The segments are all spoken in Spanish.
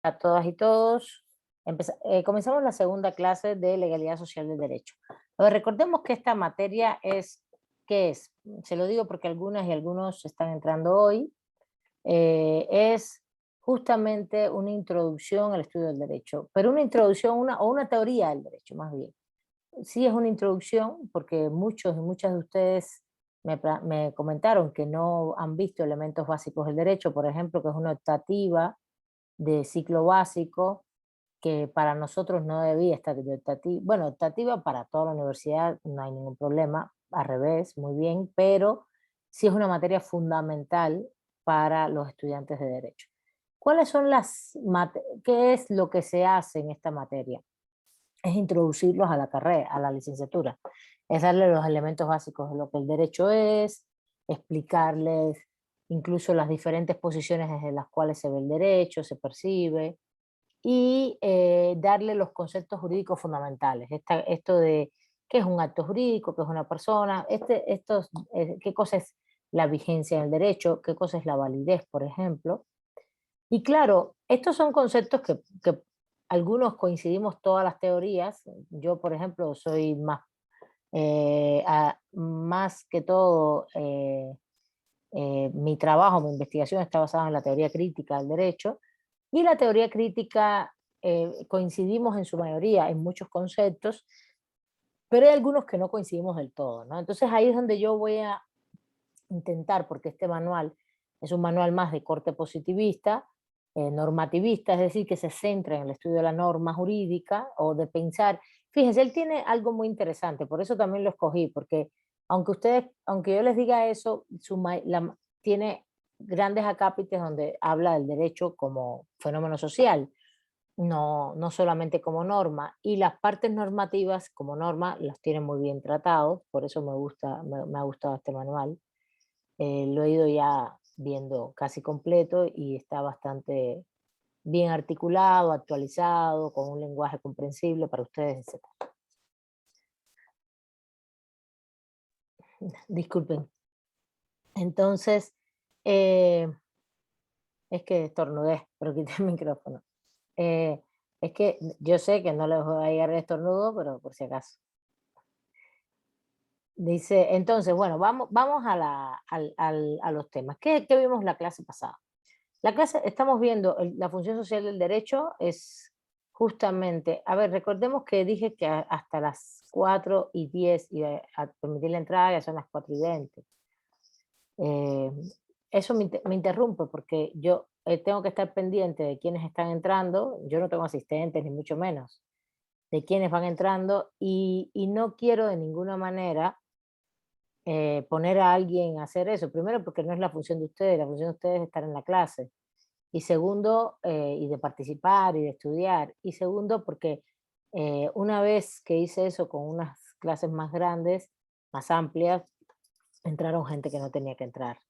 A todas y todos. Comenzamos la segunda clase de legalidad social del derecho. A ver, recordemos que esta materia es, ¿qué es? Se lo digo porque algunas y algunos están entrando hoy. Es justamente una introducción al estudio del derecho, pero una introducción o una teoría del derecho, más bien. Sí es una introducción porque muchos y muchas de ustedes me comentaron que no han visto elementos básicos del derecho, por ejemplo, que es una optativa de ciclo básico, que para nosotros no debía estar de optativa. Bueno, optativa para toda la universidad, no hay ningún problema, al revés, muy bien, pero sí es una materia fundamental para los estudiantes de derecho. ¿Cuáles son qué es lo que se hace en esta materia? Es introducirlos a la carrera, a la licenciatura, es darle los elementos básicos de lo que el derecho es, explicarles incluso las diferentes posiciones desde las cuales se ve el derecho, se percibe, y darle los conceptos jurídicos fundamentales. Esto de qué es un acto jurídico, qué es una persona, qué cosa es la vigencia del derecho, qué cosa es la validez, por ejemplo. Y claro, estos son conceptos que algunos coincidimos todas las teorías. Yo, por ejemplo, soy más que todo, mi trabajo, mi investigación está basada en la teoría crítica del derecho, y la teoría crítica coincidimos en su mayoría en muchos conceptos, pero hay algunos que no coincidimos del todo, ¿no? Entonces ahí es donde yo voy a intentar, porque este manual es un manual más de corte positivista, normativista, es decir, que se centra en el estudio de la norma jurídica o de pensar. Fíjense, él tiene algo muy interesante, por eso también lo escogí, porque aunque yo les diga eso, tiene grandes acápites donde habla del derecho como fenómeno social, no solamente como norma, y las partes normativas como norma las tiene muy bien tratados, por eso me ha gustado este manual. Lo he ido ya viendo casi completo y está bastante bien articulado, actualizado, con un lenguaje comprensible para ustedes, etc. Disculpen. Entonces, eh, es que estornudé, pero quité el micrófono. Eh, es que yo sé que no les voy a llegar el estornudo, pero por si acaso. Dice, entonces, bueno, vamos a los temas. ¿Qué vimos la clase pasada? La clase, estamos viendo la función social del derecho es justamente, a ver, recordemos que dije que hasta las 4:10 iba a permitir la entrada, ya son las 4:20. Eh, Eso me interrumpe porque yo tengo que estar pendiente de quiénes están entrando, yo no tengo asistentes ni mucho menos, de quiénes van entrando y no quiero de ninguna manera poner a alguien a hacer eso. Primero porque no es la función de ustedes es estar en la clase. Y segundo, y de participar y de estudiar. Y segundo, porque una vez que hice eso con unas clases más grandes, más amplias, entraron gente que no tenía que entrar.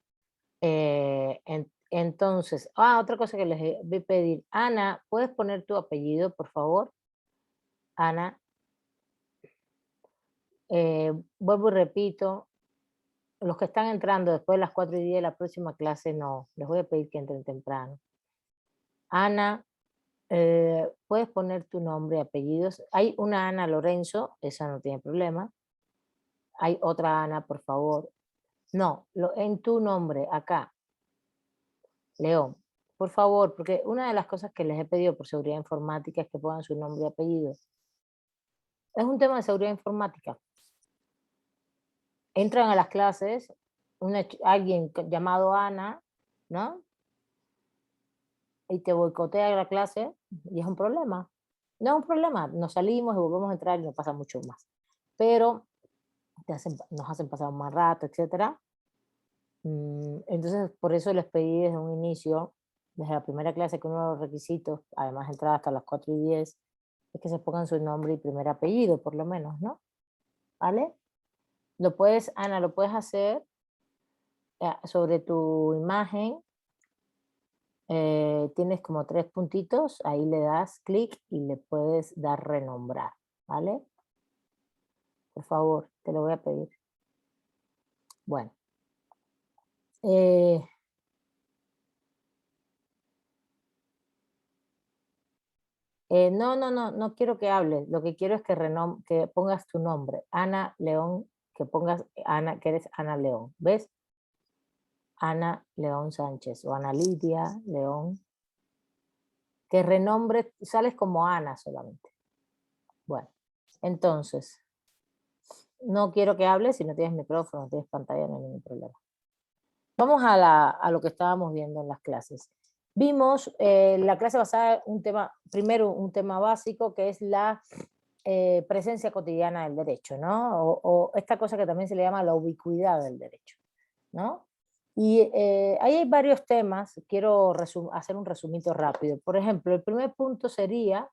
Entonces, otra cosa que les voy a pedir, Ana, ¿puedes poner tu apellido, por favor? Ana, vuelvo y repito, los que están entrando después de las 4:10 de la próxima clase, no, les voy a pedir que entren temprano. Ana, puedes poner tu nombre y apellidos. Hay una Ana Lorenzo, esa no tiene problema. Hay otra Ana, por favor. No, en tu nombre, acá, León. Por favor, porque una de las cosas que les he pedido por seguridad informática es que pongan su nombre y apellido. Es un tema de seguridad informática. Entran a las clases alguien llamado Ana, ¿no? Y te boicotea la clase y es un problema. No es un problema, nos salimos y volvemos a entrar y no pasa mucho más. Pero nos hacen pasar un mal rato, etcétera. Entonces, por eso les pedí desde un inicio, desde la primera clase, que uno de los requisitos, además de entrar hasta las 4:10, es que se pongan su nombre y primer apellido, por lo menos, ¿no? ¿Vale? Ana, lo puedes hacer sobre tu imagen. Tienes como 3 puntitos, ahí le das clic y le puedes dar renombrar, ¿vale? Por favor, te lo voy a pedir. Bueno, eh, No quiero que hables. Lo que quiero es que pongas tu nombre. Ana León, que pongas Ana, que eres Ana León. ¿Ves? Ana León Sánchez o Ana Lidia León. Que renombre, sales como Ana solamente. Bueno, entonces, no quiero que hables si no tienes micrófono, no tienes pantalla, no hay ningún problema. Vamos a lo que estábamos viendo en las clases. Vimos la clase basada en un tema, primero un tema básico que es la presencia cotidiana del derecho, ¿no? O esta cosa que también se le llama la ubicuidad del derecho, ¿no? Y ahí hay varios temas, quiero hacer un resumito rápido. Por ejemplo, el primer punto sería,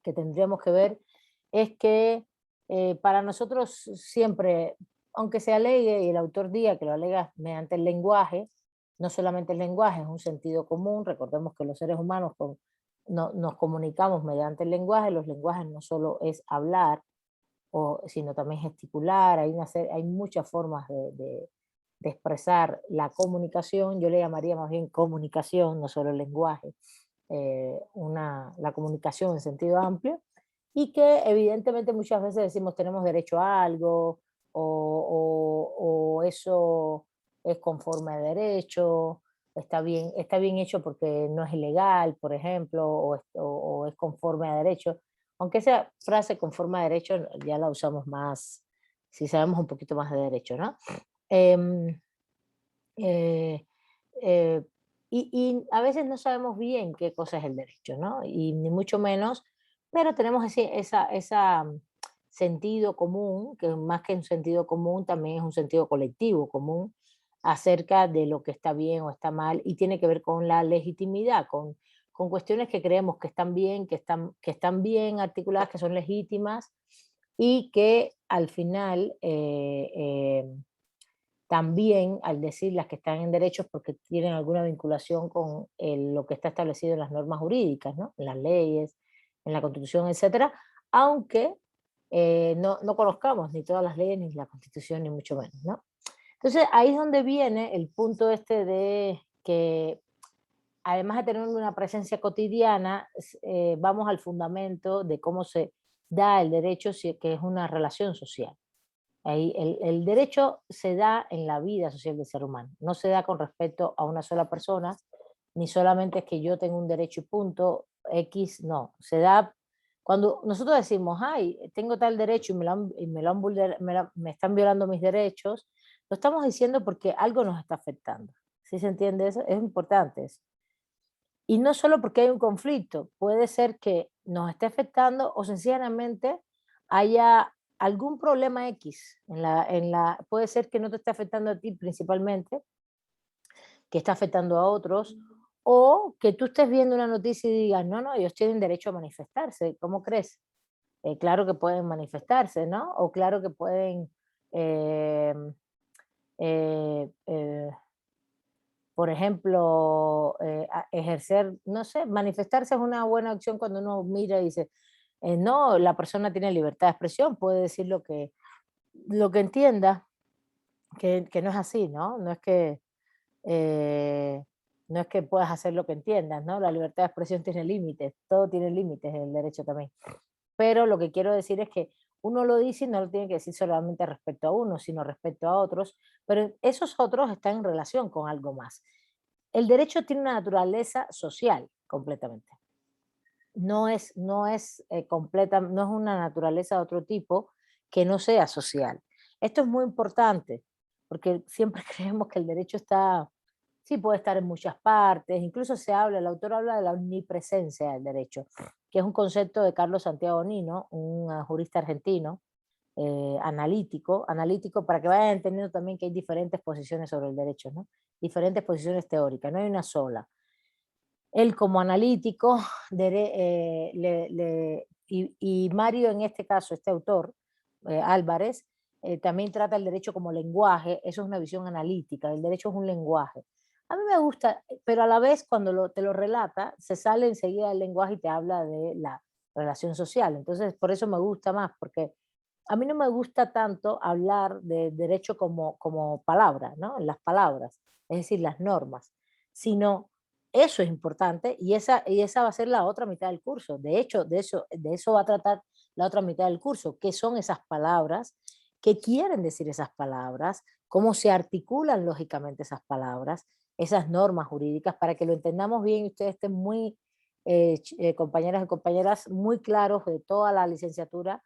que tendríamos que ver, es que para nosotros siempre, aunque se alegue, y el autor diga que lo alega mediante el lenguaje, no solamente el lenguaje, es un sentido común, recordemos que los seres humanos nos comunicamos mediante el lenguaje, los lenguajes no solo es hablar, sino también gesticular, hay muchas formas de expresar la comunicación, yo le llamaría más bien comunicación, no solo el lenguaje, la comunicación en sentido amplio, y que evidentemente muchas veces decimos tenemos derecho a algo, o eso es conforme a derecho, está bien hecho porque no es ilegal, por ejemplo, o es conforme a derecho. Aunque esa frase conforme a derecho ya la usamos más, si sabemos un poquito más de derecho, ¿no? Em, eh, eh, y a veces no sabemos bien qué cosa es el derecho, ¿no? Y ni mucho menos, pero tenemos ese sentido común, que más que un sentido común, también es un sentido colectivo común acerca de lo que está bien o está mal, y tiene que ver con la legitimidad, con cuestiones que creemos que están bien, que están bien articuladas, que son legítimas, y que al final también al decir las que están en derechos porque tienen alguna vinculación con lo que está establecido en las normas jurídicas, ¿no? En las leyes, en la Constitución, etcétera, aunque no conozcamos ni todas las leyes, ni la Constitución, ni mucho menos, ¿no? Entonces ahí es donde viene el punto este de que además de tener una presencia cotidiana, vamos al fundamento de cómo se da el derecho, que es una relación social. Ahí el derecho se da en la vida social del ser humano, no se da con respecto a una sola persona, ni solamente es que yo tengo un derecho y punto, X, no, se da cuando nosotros decimos, ay, tengo tal derecho me están violando mis derechos, lo estamos diciendo porque algo nos está afectando. ¿Sí se entiende eso? Es importante eso. Y no solo porque hay un conflicto, puede ser que nos esté afectando o sencillamente haya algún problema X. Puede ser que no te esté afectando a ti principalmente, que está afectando a otros, o que tú estés viendo una noticia y digas, no, ellos tienen derecho a manifestarse. ¿Cómo crees? Claro que pueden manifestarse, ¿no? O claro que pueden eh, eh, eh, por ejemplo, ejercer, no sé, manifestarse es una buena opción cuando uno mira y dice, no, la persona tiene libertad de expresión, puede decir lo que entienda, que no es así, ¿no? Eh, no es que puedas hacer lo que entiendas, ¿no? La libertad de expresión tiene límites, todo tiene límites, el derecho también. Pero lo que quiero decir es que uno lo dice y no lo tiene que decir solamente respecto a uno, sino respecto a otros, pero esos otros están en relación con algo más. El derecho tiene una naturaleza social completamente. No es una naturaleza de otro tipo que no sea social. Esto es muy importante porque siempre creemos que el derecho sí puede estar en muchas partes, incluso el autor habla de la omnipresencia del derecho, que es un concepto de Carlos Santiago Nino, un jurista argentino, analítico para que vayan entendiendo también que hay diferentes posiciones sobre el derecho, ¿no? Diferentes posiciones teóricas, no hay una sola. Él como analítico, y Mario en este caso, este autor, Álvarez, también trata el derecho como lenguaje, eso es una visión analítica, el derecho es un lenguaje. A mí me gusta, pero a la vez cuando te lo relata, se sale enseguida del lenguaje y te habla de la relación social. Entonces, por eso me gusta más, porque a mí no me gusta tanto hablar de derecho como palabra, ¿no? Las palabras, es decir, las normas, sino Eso es importante y esa va a ser la otra mitad del curso. De hecho, de eso va a tratar la otra mitad del curso. ¿Qué son esas palabras? ¿Qué quieren decir esas palabras? ¿Cómo se articulan lógicamente esas palabras? Esas normas jurídicas, para que lo entendamos bien y ustedes estén muy, compañeras y compañeras, muy claros de toda la licenciatura,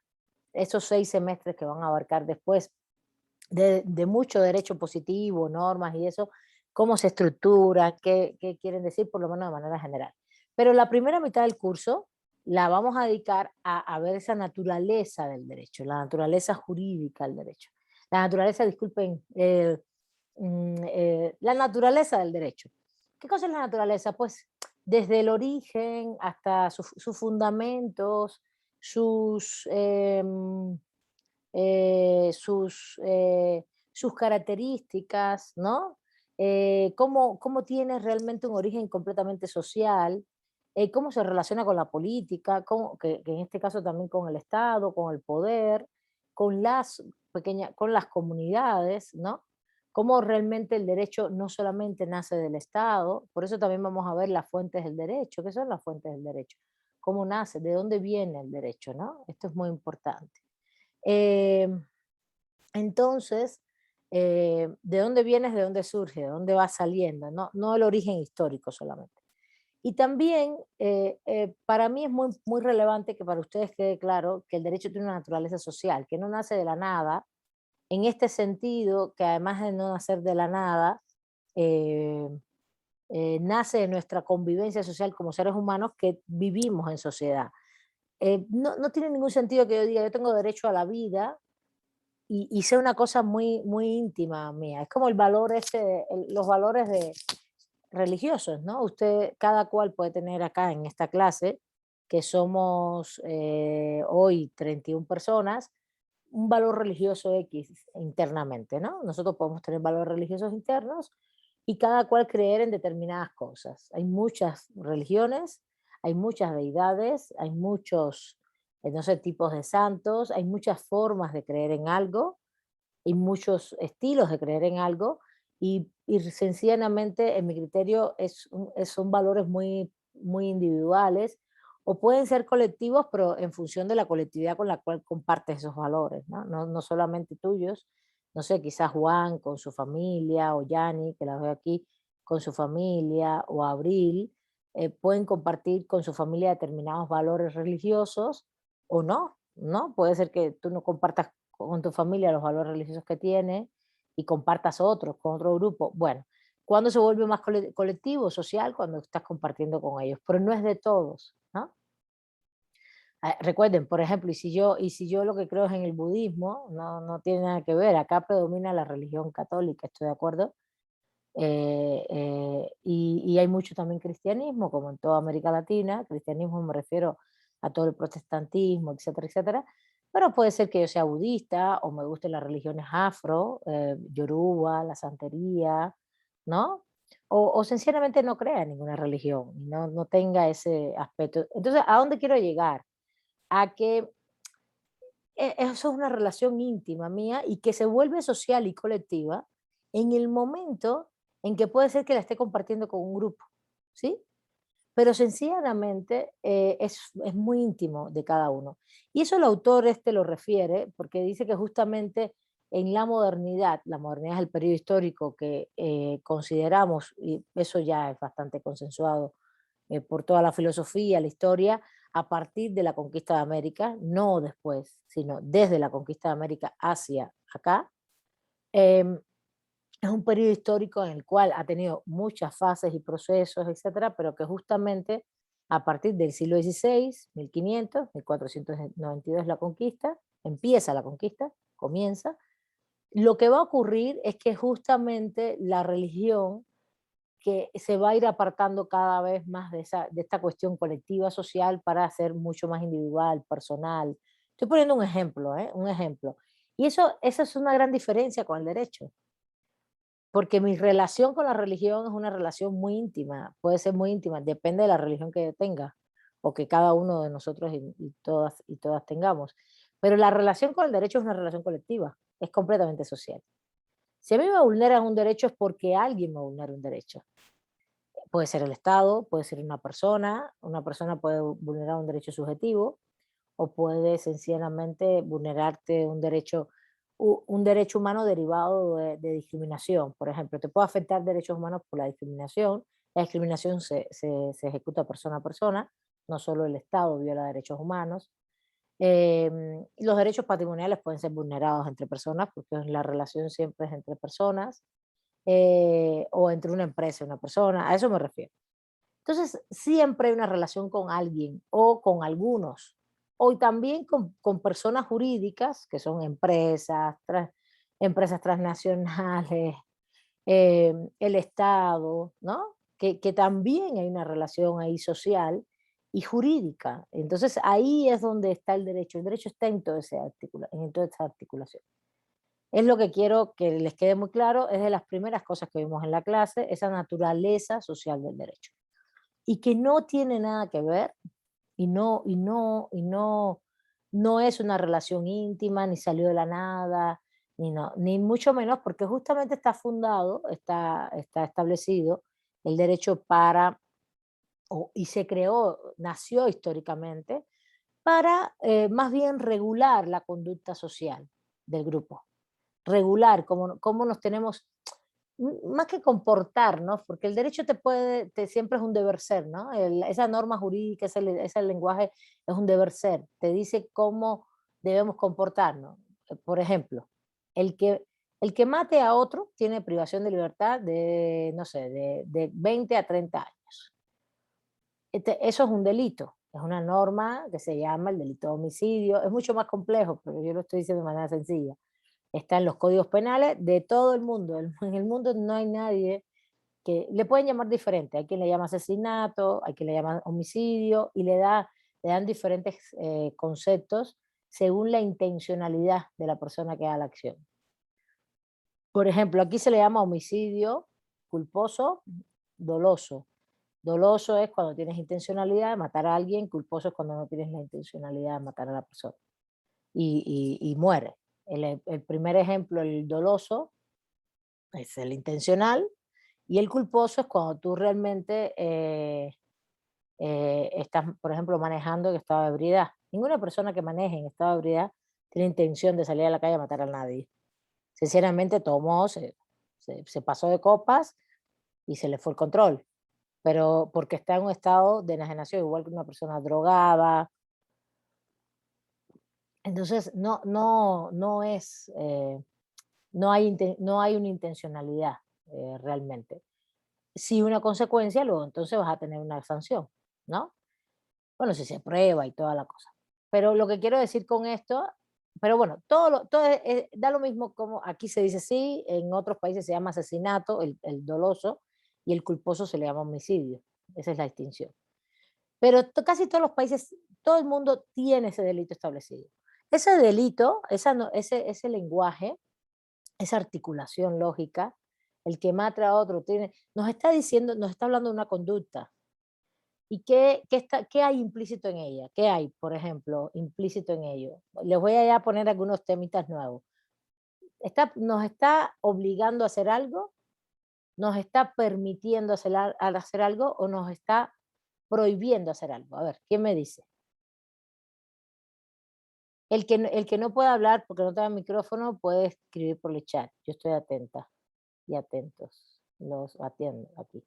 esos 6 semestres que van a abarcar después de mucho derecho positivo, normas y eso, cómo se estructura, qué quieren decir, por lo menos de manera general. Pero la primera mitad del curso la vamos a dedicar a ver esa naturaleza del derecho, la naturaleza jurídica del derecho. La naturaleza, disculpen, la naturaleza del derecho. ¿Qué cosa es la naturaleza? Pues desde el origen hasta sus fundamentos, sus, sus características, ¿no? Cómo tiene realmente un origen completamente social, cómo se relaciona con la política, que en este caso también con el Estado, con el poder, con las con las comunidades, ¿no? Cómo realmente el derecho no solamente nace del Estado, por eso también vamos a ver las fuentes del derecho. ¿Qué son las fuentes del derecho? ¿Cómo nace? ¿De dónde viene el derecho? ¿No? Esto es muy importante. Eh, entonces, ¿de dónde vienes, de dónde surge, de dónde va saliendo? No el origen histórico solamente. Y también, para mí es muy relevante que para ustedes quede claro que el derecho tiene una naturaleza social, que no nace de la nada, en este sentido, que además de no nacer de la nada, eh, nace de nuestra convivencia social como seres humanos que vivimos en sociedad. No tiene ningún sentido que yo diga, yo tengo derecho a la vida, y sea una cosa muy íntima mía. Es como el valor ese, los valores religiosos, ¿no? Usted, cada cual puede tener acá en esta clase, que somos hoy 31 personas, un valor religioso X internamente, ¿no? Nosotros podemos tener valores religiosos internos y cada cual creer en determinadas cosas. Hay muchas religiones, hay muchas deidades, hay muchos, no sé, tipos de santos, hay muchas formas de creer en algo y muchos estilos de creer en algo y sencillamente, en mi criterio, son valores muy individuales o pueden ser colectivos, pero en función de la colectividad con la cual compartes esos valores, ¿no? No solamente tuyos. No sé, quizás Juan con su familia o Yani, que la veo aquí, con su familia o Abril, pueden compartir con su familia determinados valores religiosos o no, ¿no? Puede ser que tú no compartas con tu familia los valores religiosos que tiene y compartas otros con otro grupo. Bueno, ¿cuándo se vuelve más colectivo, social? Cuando estás compartiendo con ellos, pero no es de todos, ¿no? Recuerden, por ejemplo, y si yo lo que creo es en el budismo, no tiene nada que ver, acá predomina la religión católica, estoy de acuerdo, y hay mucho también cristianismo, como en toda América Latina. Cristianismo me refiero a todo el protestantismo, etcétera, etcétera. Pero puede ser que yo sea budista o me gusten las religiones afro, yoruba, la santería, ¿no? O sencillamente no crea en ninguna religión, no tenga ese aspecto. Entonces, ¿a dónde quiero llegar? A que eso es una relación íntima mía y que se vuelve social y colectiva en el momento en que puede ser que la esté compartiendo con un grupo, ¿sí? Pero sencillamente es muy íntimo de cada uno. Y eso el autor este lo refiere porque dice que justamente en la modernidad es el periodo histórico que consideramos, y eso ya es bastante consensuado por toda la filosofía, la historia, a partir de la conquista de América, no después, sino desde la conquista de América hacia acá. Em, es un periodo histórico en el cual ha tenido muchas fases y procesos, etcétera, pero que justamente a partir del siglo XVI, 1500, 1492 la conquista, empieza la conquista, comienza. Lo que va a ocurrir es que justamente la religión, que se va a ir apartando cada vez más de esta cuestión colectiva social para ser mucho más individual, personal. Estoy poniendo un ejemplo, ¿eh? Un ejemplo. Y eso es una gran diferencia con el derecho, porque mi relación con la religión es una relación muy íntima, puede ser muy íntima, depende de la religión que yo tenga o que cada uno de nosotros y todas tengamos. Pero la relación con el derecho es una relación colectiva, es completamente social. Si a mí me vulneran un derecho es porque alguien me vulnera un derecho. puede ser el Estado, puede ser una persona puede vulnerar un derecho subjetivo o puede sencillamente vulnerarte un derecho humano derivado de discriminación. Por ejemplo, te puede afectar derechos humanos por la discriminación. La discriminación se ejecuta persona a persona, no solo el Estado viola derechos humanos. Los derechos patrimoniales pueden ser vulnerados entre personas porque la relación siempre es entre personas, o entre una empresa y una persona, a eso me refiero. Entonces, siempre hay una relación con alguien o con algunos, o también con personas jurídicas, que son empresas transnacionales, el Estado, ¿no? Que también hay una relación ahí social y jurídica. Entonces, ahí es donde está el derecho. El derecho está en, en toda esa articulación. Es lo que quiero que les quede muy claro, es de las primeras cosas que vimos en la clase, esa naturaleza social del derecho. Y que no tiene nada que ver, no es una relación íntima, ni salió de la nada, ni mucho menos, porque justamente está fundado, está establecido el derecho y se creó, nació históricamente, para más bien regular la conducta social del grupo, regular cómo nos tenemos, más que comportarnos, porque el derecho siempre es un deber ser, ¿no? Esa norma jurídica, ese lenguaje es un deber ser, te dice cómo debemos comportarnos. Por ejemplo, el que, el que mate a otro tiene privación de libertad de, no sé, de 20 a 30 años. Eso es un delito, es una norma que se llama el delito de homicidio, es mucho más complejo, pero yo lo estoy diciendo de manera sencilla. Está en los códigos penales de todo el mundo. En el mundo no hay nadie que le pueden llamar diferente. Hay quien le llama asesinato, hay quien le llama homicidio y le dan diferentes conceptos según la intencionalidad de la persona que da la acción. Por ejemplo, aquí se le llama homicidio culposo, doloso. Doloso es cuando tienes intencionalidad de matar a alguien, culposo es cuando no tienes la intencionalidad de matar a la persona y muere. El primer ejemplo, el doloso, es el intencional, y el culposo es cuando tú realmente estás, por ejemplo, manejando en estado de ebriedad. Ninguna persona que maneje en estado de ebriedad tiene intención de salir a la calle a matar a nadie. Sinceramente tomó, se pasó de copas y se le fue el control, pero porque está en un estado de enajenación, igual que una persona drogada. Entonces, no hay una intencionalidad realmente. Si una consecuencia, luego entonces vas a tener una sanción, ¿no? Bueno, si se prueba y toda la cosa. Pero lo que quiero decir con esto, pero bueno, da lo mismo como aquí se dice sí, en otros países se llama asesinato, el doloso, y el culposo se le llama homicidio. Esa es la distinción. Pero casi todos los países, todo el mundo tiene ese delito establecido. Ese delito, ese lenguaje, esa articulación lógica, el que mata a otro, nos está diciendo, nos está hablando de una conducta. ¿Y qué hay implícito en ella? ¿Qué hay, por ejemplo, implícito en ello? Les voy a ya poner algunos temitas nuevos. ¿Nos está obligando a hacer algo? ¿Nos está permitiendo hacer algo? ¿O nos está prohibiendo hacer algo? A ver, ¿quién me dice? El que no puede hablar porque no tenga micrófono puede escribir por el chat. Yo estoy atenta y atentos. Los atiendo aquí.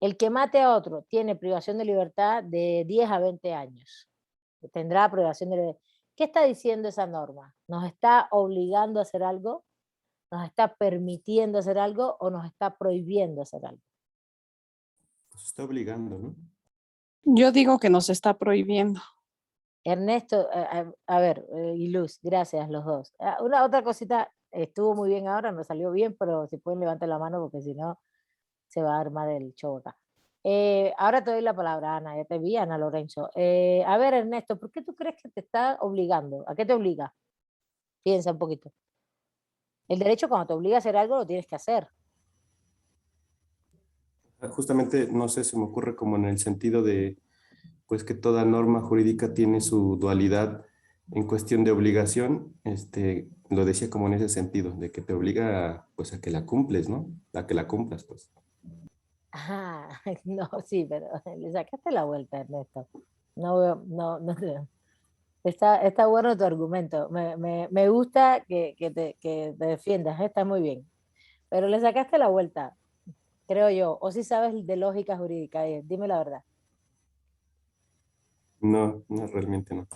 El que mate a otro tiene privación de libertad de 10 a 20 años. Tendrá privación de libertad. ¿Qué está diciendo esa norma? ¿Nos está obligando a hacer algo? ¿Nos está permitiendo hacer algo o nos está prohibiendo hacer algo? Nos está obligando, ¿no? Yo digo que nos está prohibiendo. Ernesto, a ver, y Luz, gracias los dos. Una otra cosita, estuvo muy bien ahora, nos salió bien, pero si pueden levantar la mano porque si no se va a armar el show acá. Ahora te doy la palabra, Ana, ya te vi, Ana Lorenzo. A ver, Ernesto, ¿por qué tú crees que te está obligando? ¿A qué te obliga? Piensa un poquito. El derecho cuando te obliga a hacer algo lo tienes que hacer. Justamente, no sé, se me ocurre como en el sentido de, pues que toda norma jurídica tiene su dualidad en cuestión de obligación, lo decía como en ese sentido, de que te obliga pues a que la cumples, ¿no? A que la cumplas, pues. Ajá, no, sí, pero le sacaste la vuelta, Ernesto. No veo, no está bueno tu argumento. Me gusta que te defiendas, está muy bien. Pero le sacaste la vuelta, creo yo. O si sabes de lógica jurídica, dime la verdad. No, no, realmente no.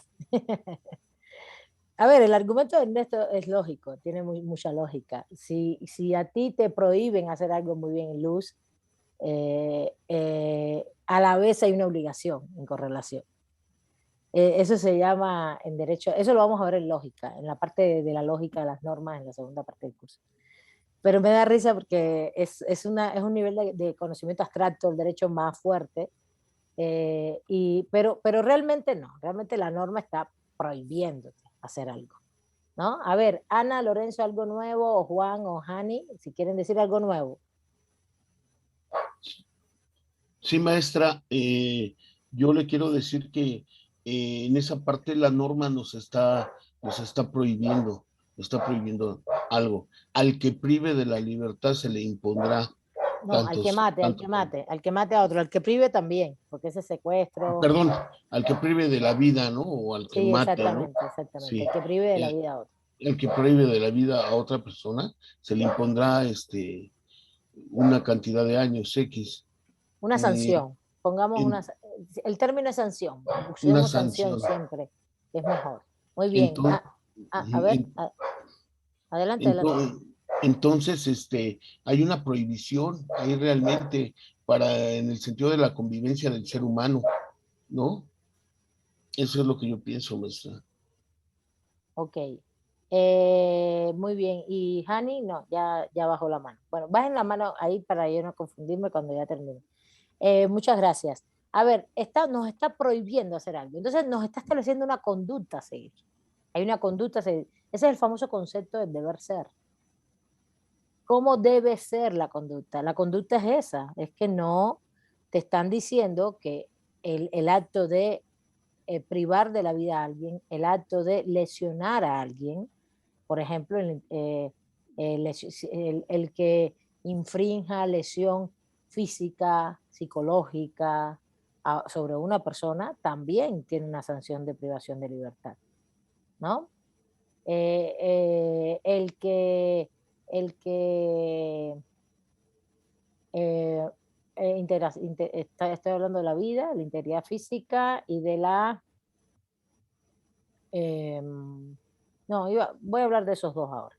A ver, el argumento de Ernesto es lógico, tiene mucha lógica. Si a ti te prohíben hacer algo muy bien en luz, a la vez hay una obligación en correlación. Eso se llama en derecho, eso lo vamos a ver en lógica, en la parte de la lógica de las normas, en la segunda parte del curso. Pero me da risa porque es un nivel de conocimiento abstracto del derecho más fuerte, pero realmente no, realmente la norma está prohibiéndote hacer algo, ¿no? A ver, Ana, Lorenzo, algo nuevo, o Juan o Hani, si quieren decir algo nuevo. Sí, maestra, yo le quiero decir que en esa parte la norma nos está prohibiendo algo. Al que prive de la libertad se le impondrá No, al que mate, al que mate a otro, al que prive también, porque ese secuestro, perdón, al que prive de la vida, ¿no? O al que sí, mate, ¿no? exactamente, Sí. el que prive de la Eh, vida a otro. el que prive de la vida a otra persona se le impondrá una cantidad de años X. Una Eh, sanción, pongamos en, el término es sanción, una usemos sanción sanción. siempre, que es mejor. Muy bien, Entonces, a ver, adelante, adelante. Entonces, entonces, hay una prohibición ahí realmente en el sentido de la convivencia del ser humano, ¿no? Eso es lo que yo pienso, maestra. Ok. Muy bien. ¿Y Hani? No, ya bajó la mano. Bueno, bajen la mano ahí para yo no confundirme cuando ya termine. Muchas gracias. A ver, nos está prohibiendo hacer algo. Entonces nos está estableciendo una conducta a seguir. Hay una conducta a seguir. Ese es el famoso concepto del deber ser. ¿Cómo debe ser la conducta? La conducta es esa, es que no te están diciendo que el acto de privar de la vida a alguien, el acto de lesionar a alguien, por ejemplo, el que infrinja lesión física, psicológica sobre una persona, también tiene una sanción de privación de libertad, ¿no? El que eh, estoy hablando de la vida, la integridad física y de la... no, voy a hablar de esos dos ahora.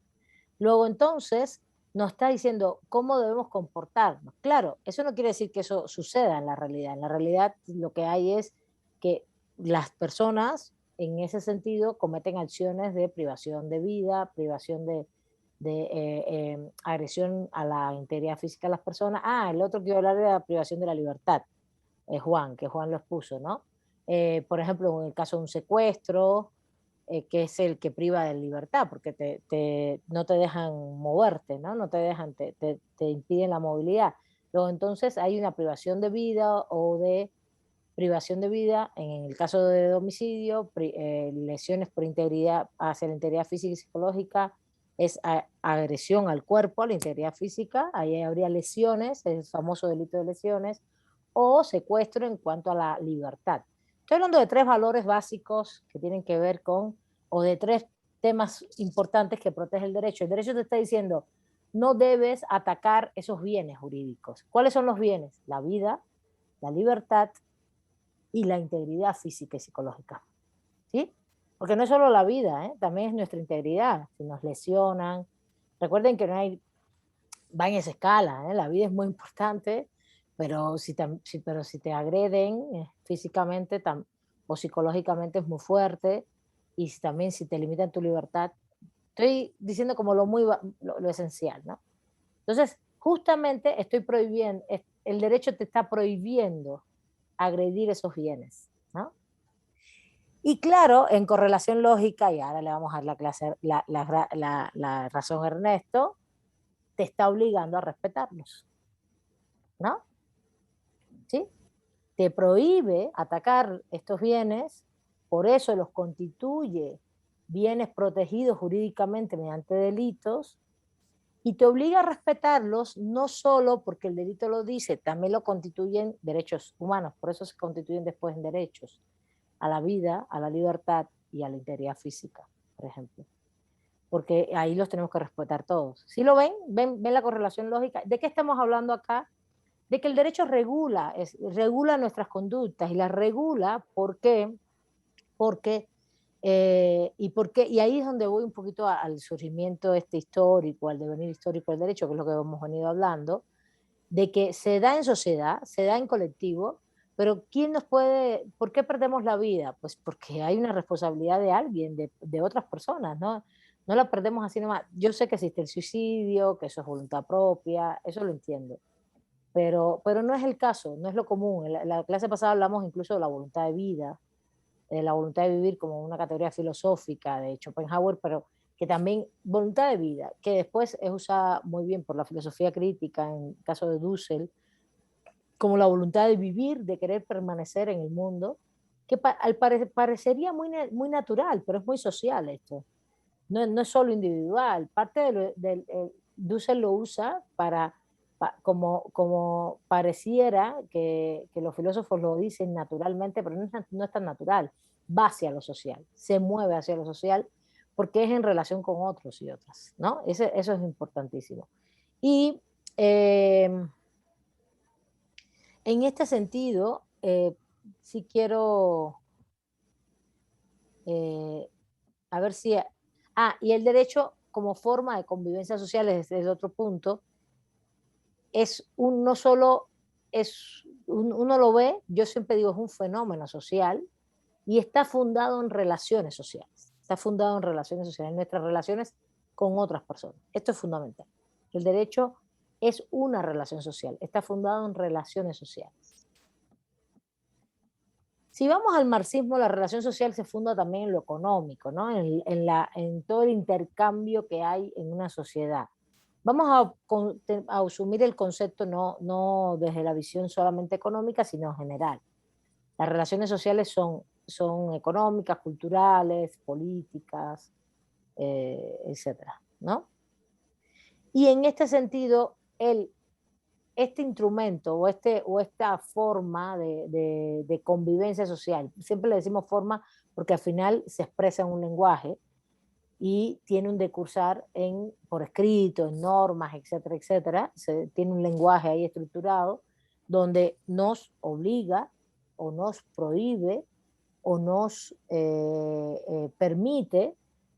Luego entonces nos está diciendo cómo debemos comportarnos. Claro, eso no quiere decir que eso suceda en la realidad. En la realidad lo que hay es que las personas en ese sentido cometen acciones de privación de vida, privación de agresión a la integridad física de las personas. El otro que iba a hablar de la privación de la libertad, Juan, que Juan lo expuso, ¿no? Por ejemplo, en el caso de un secuestro, que es el que priva de libertad, porque no te dejan moverte, ¿no? No te dejan, te impiden la movilidad. Luego entonces hay una privación de vida o de privación de vida, en el caso de homicidio, lesiones por integridad, hacia la integridad física y psicológica, es agresión al cuerpo, a la integridad física, ahí habría lesiones, el famoso delito de lesiones, o secuestro en cuanto a la libertad. Estoy hablando de tres valores básicos que tienen que ver con, o de tres temas importantes que protege el derecho. El derecho te está diciendo, no debes atacar esos bienes jurídicos. ¿Cuáles son los bienes? La vida, la libertad y la integridad física y psicológica. ¿Sí? Porque no es solo la vida, también es nuestra integridad. Si nos lesionan, recuerden que no hay, va en esa escala, la vida es muy importante, pero si te agreden físicamente o psicológicamente es muy fuerte, y también si te limitan tu libertad. Estoy diciendo como lo esencial, ¿no? Entonces, justamente estoy prohibiendo, el derecho te está prohibiendo agredir esos bienes, ¿no? Y claro, en correlación lógica, y ahora le vamos a dar la razón a Ernesto, te está obligando a respetarlos, ¿no? ¿Sí? Te prohíbe atacar estos bienes, por eso los constituye bienes protegidos jurídicamente mediante delitos y te obliga a respetarlos no solo porque el delito lo dice, también lo constituyen derechos humanos, por eso se constituyen después en derechos a la vida, a la libertad y a la integridad física, por ejemplo. Porque ahí los tenemos que respetar todos. ¿Sí lo ven? ¿Ven la correlación lógica? ¿De qué estamos hablando acá? De que el derecho regula nuestras conductas y las regula, ¿por qué? Y ahí es donde voy un poquito al surgimiento histórico, al devenir histórico del derecho, que es lo que hemos venido hablando, de que se da en sociedad, se da en colectivo, pero ¿quién nos puede, por qué perdemos la vida? Pues porque hay una responsabilidad de alguien, de otras personas, ¿no? No la perdemos así nomás. Yo sé que existe el suicidio, que eso es voluntad propia, eso lo entiendo. Pero no es el caso, no es lo común. En la clase pasada hablamos incluso de la voluntad de vida, de la voluntad de vivir como una categoría filosófica de Schopenhauer, pero que también voluntad de vida, que después es usada muy bien por la filosofía crítica, en el caso de Dussel, como la voluntad de vivir, de querer permanecer en el mundo, que parecería muy natural, pero es muy social esto. No es solo individual, parte Dussel lo usa como pareciera que los filósofos lo dicen naturalmente, pero no es tan natural, va hacia lo social, se mueve hacia lo social porque es en relación con otros y otras, ¿no? Eso es importantísimo. Y en este sentido, sí quiero a ver si... y el derecho como forma de convivencia social, desde el otro punto, no solo uno lo ve, yo siempre digo, es un fenómeno social y está fundado en relaciones sociales. Está fundado en relaciones sociales, en nuestras relaciones con otras personas. Esto es fundamental. El derecho es una relación social, está fundado en relaciones sociales. Si vamos al marxismo, la relación social se funda también en lo económico, ¿no? En todo el intercambio que hay en una sociedad. Vamos a asumir el concepto no desde la visión solamente económica, sino general. Las relaciones sociales son económicas, culturales, políticas, etcétera, ¿no? Y en este sentido, este instrumento o esta forma de convivencia social, siempre le decimos forma porque al final se expresa en un lenguaje y tiene un decursar por escrito, en normas, etcétera, etcétera. Tiene un lenguaje ahí estructurado donde nos obliga o nos prohíbe o nos permite,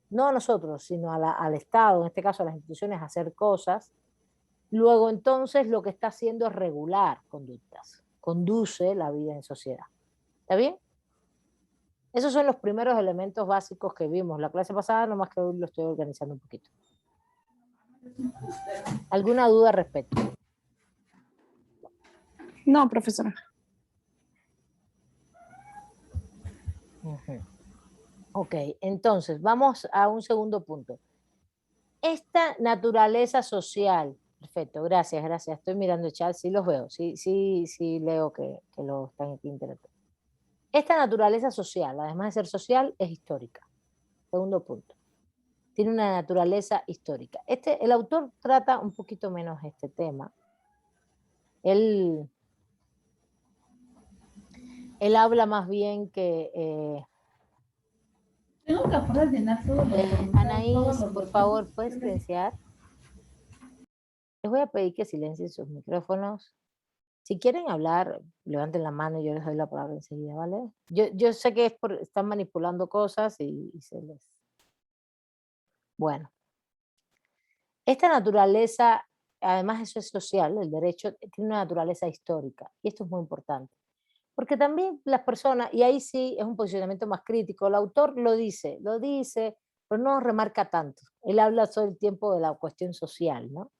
no a nosotros, sino al Estado, en este caso a las instituciones, hacer cosas. Luego entonces lo que está haciendo es regular conductas, conduce la vida en sociedad. ¿Está bien? Esos son los primeros elementos básicos que vimos la clase pasada, nomás que hoy lo estoy organizando un poquito. ¿Alguna duda al respecto? No, profesora. Ok, entonces vamos a un segundo punto. Esta naturaleza social, perfecto, gracias, estoy mirando el chat, sí los veo, sí leo que lo están aquí interactuando. Esta naturaleza social, además de ser social, es histórica. Segundo punto. Tiene una naturaleza histórica. El autor trata un poquito menos este tema. Él habla más bien que... Tengo que apurar llenar todo. Anaís, por favor, ¿puedes silenciar? Les voy a pedir que silencien sus micrófonos. Si quieren hablar, levanten la mano y yo les doy la palabra enseguida, ¿vale? Yo sé que están manipulando cosas y se les... Bueno. Esta naturaleza, además eso es social, el derecho tiene una naturaleza histórica. Y esto es muy importante. Porque también las personas, y ahí sí es un posicionamiento más crítico, el autor lo dice, pero no remarca tanto. Él habla todo el tiempo de la cuestión social, ¿no?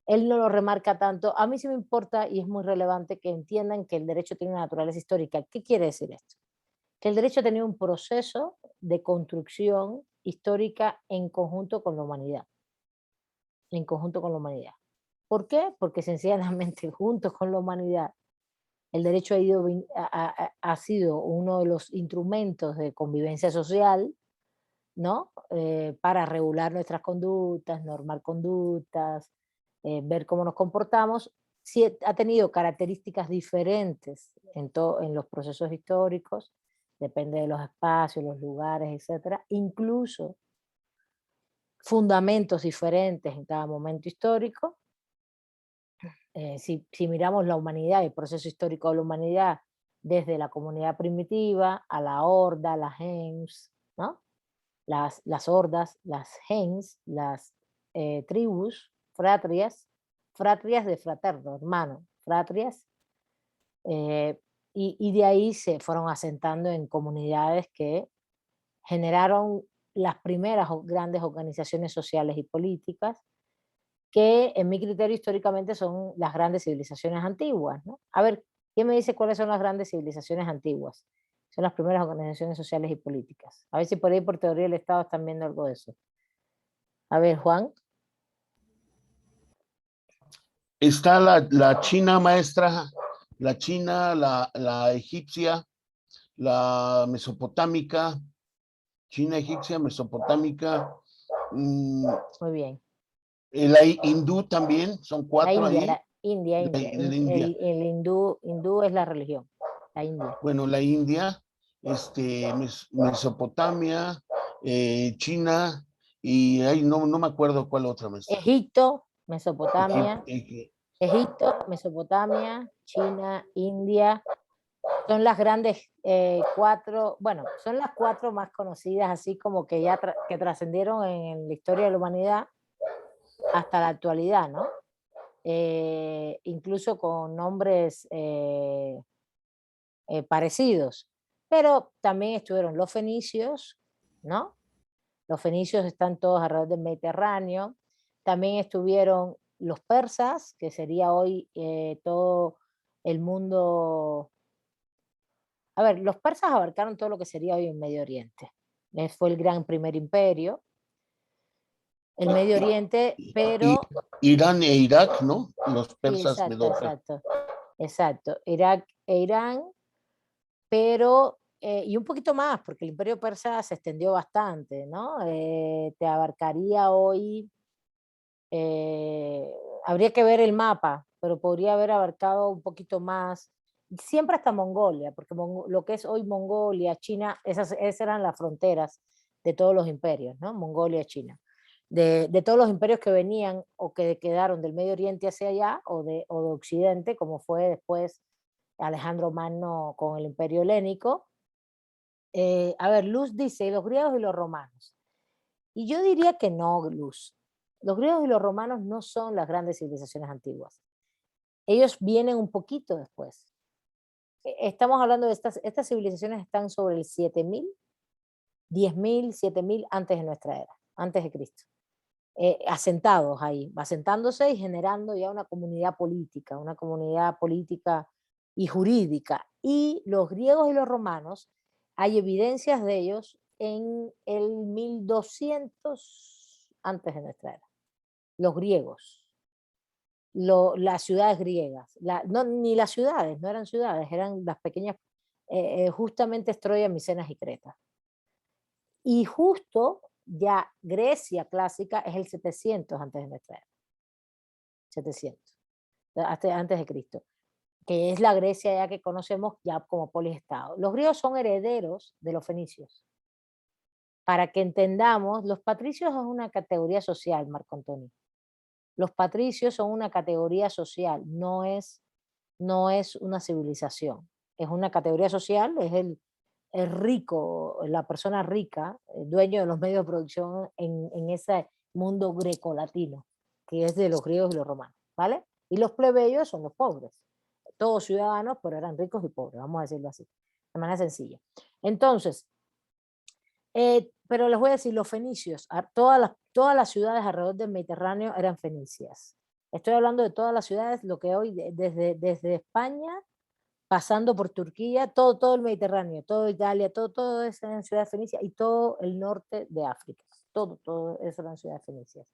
Él no lo remarca tanto. A mí sí me importa y es muy relevante que entiendan que el derecho tiene una naturaleza histórica. ¿Qué quiere decir esto? Que el derecho ha tenido un proceso de construcción histórica en conjunto con la humanidad. En conjunto con la humanidad. ¿Por qué? Porque sencillamente junto con la humanidad el derecho ha sido uno de los instrumentos de convivencia social ¿no? Para regular nuestras conductas, normar conductas, ver cómo nos comportamos. Sí, ha tenido características diferentes en los procesos históricos, depende de los espacios, los lugares, etcétera, incluso fundamentos diferentes en cada momento histórico. Si miramos la humanidad, el proceso histórico de la humanidad, desde la comunidad primitiva a la horda, las gens, ¿no? Las hordas, las gens, las tribus, fratrias de fraterno, hermano, fratrias, y de ahí se fueron asentando en comunidades que generaron las primeras grandes organizaciones sociales y políticas, que en mi criterio históricamente son las grandes civilizaciones antiguas, ¿no? A ver, ¿quién me dice cuáles son las grandes civilizaciones antiguas? Son las primeras organizaciones sociales y políticas. A ver si por ahí por teoría del Estado están viendo algo de eso. A ver, Juan. Está la China, maestra, la China, la egipcia, la mesopotámica, China, egipcia, mesopotámica, Muy bien. la hindú también, son La 4 India, ahí. la India. La India. El hindú es la religión, la India. Bueno, la India, Mesopotamia, China, y ahí no me acuerdo cuál otra, maestra. Egipto, Mesopotamia, Egip- Egipto, Mesopotamia, China, India, son las grandes 4, bueno, son las 4 más conocidas, así como que ya que trascendieron en la historia de la humanidad hasta la actualidad, ¿no? Incluso con nombres parecidos, pero también estuvieron los fenicios, ¿no? Los fenicios están todos alrededor del Mediterráneo, también estuvieron los persas, que sería hoy todo el mundo. A ver, los persas abarcaron todo lo que sería hoy el Medio Oriente. Fue el gran primer imperio, el Medio Oriente, pero... Irán e Irak, ¿no? Los Sí, persas medo-persas. exacto. Irak e Irán, pero... y un poquito más, porque el imperio persa se extendió bastante, ¿no? Te abarcaría hoy... habría que ver el mapa, pero podría haber abarcado un poquito más, siempre hasta Mongolia, porque lo que es hoy Mongolia, China, esas eran las fronteras de todos los imperios, ¿no? Mongolia, China. De todos los imperios que venían o que quedaron del Medio Oriente hacia allá, o de Occidente, como fue después Alejandro Magno con el imperio helénico. A ver, Luz dice, los griegos y los romanos. Y yo diría que no, Luz. Los griegos y los romanos no son las grandes civilizaciones antiguas. Ellos vienen un poquito después. Estamos hablando de estas civilizaciones están sobre el 7000, 10.000, 7000 antes de nuestra era, antes de Cristo. Asentados ahí, asentándose y generando ya una comunidad política y jurídica. Y los griegos y los romanos, hay evidencias de ellos en el 1200 antes de nuestra era. Los griegos, las ciudades griegas, ni las ciudades, no eran ciudades, eran las pequeñas, justamente Troya, Micenas y Creta. Y justo ya Grecia clásica es el 700 antes de nuestra era. 700, antes de Cristo, que es la Grecia ya que conocemos ya como poliestado. Los griegos son herederos de los fenicios. Para que entendamos, los patricios es una categoría social, Marco Antonio. Los patricios son una categoría social, no es una civilización. Es una categoría social, es el rico, la persona rica, el dueño de los medios de producción en ese mundo grecolatino, que es de los griegos y los romanos, ¿vale? Y los plebeyos son los pobres, todos ciudadanos, pero eran ricos y pobres, vamos a decirlo así, de manera sencilla. Entonces, pero les voy a decir, los fenicios, todas las ciudades alrededor del Mediterráneo eran fenicias. Estoy hablando de todas las ciudades, lo que hoy, desde España, pasando por Turquía, todo el Mediterráneo, toda Italia, todo eso eran ciudades fenicias, y todo el norte de África, todo eso eran ciudades fenicias.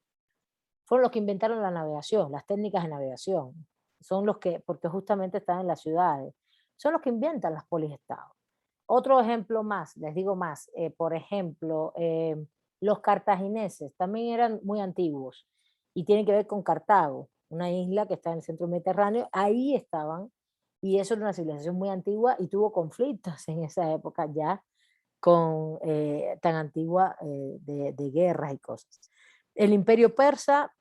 Fueron los que inventaron la navegación, las técnicas de navegación, son los que, porque justamente están en las ciudades, son los que inventan las poliestados. Otro ejemplo más, les digo más, por ejemplo, los cartagineses también eran muy antiguos y tienen que ver con Cartago, una isla que está en el centro Mediterráneo, ahí estaban, y eso era una civilización muy antigua y tuvo conflictos en esa época ya con tan antigua de guerras y cosas. El imperio persa,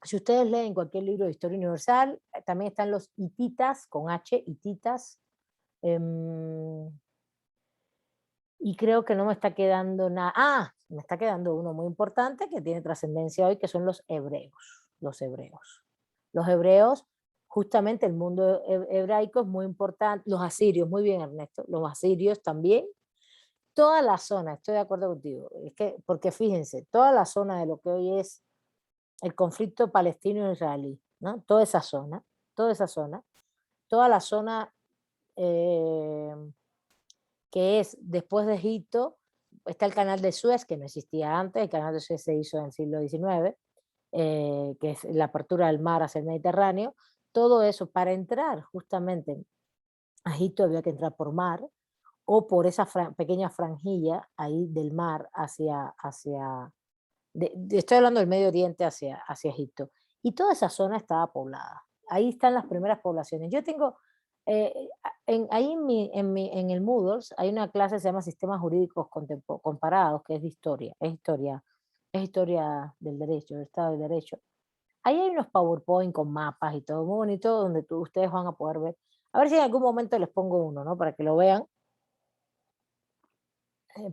si ustedes leen cualquier libro de historia universal, también están los hititas, con H, hititas, y creo que no me está quedando nada. Ah, me está quedando uno muy importante que tiene trascendencia hoy, que son los hebreos. Los hebreos. Los hebreos, justamente el mundo hebraico es muy importante. Los asirios, muy bien Ernesto, los asirios también. Toda la zona, estoy de acuerdo contigo, es que, porque fíjense, toda la zona de lo que hoy es el conflicto palestino-israelí, ¿no? Toda esa zona, toda la zona eh, que es después de Egipto, está el canal de Suez, que no existía antes, el canal de Suez se hizo en el siglo XIX, que es la apertura del mar hacia el Mediterráneo. Todo eso, para entrar justamente a Egipto había que entrar por mar o por esa pequeña franjilla ahí del mar estoy hablando del Medio Oriente hacia Egipto. Y toda esa zona estaba poblada. Ahí están las primeras poblaciones. Yo tengo, ahí en el Moodle hay una clase que se llama Sistemas Jurídicos Comparados, que es de historia, es historia del derecho, del Estado de Derecho. Ahí hay unos PowerPoint con mapas y todo muy bonito, donde ustedes van a poder ver. A ver si en algún momento les pongo uno, ¿no? Para que lo vean.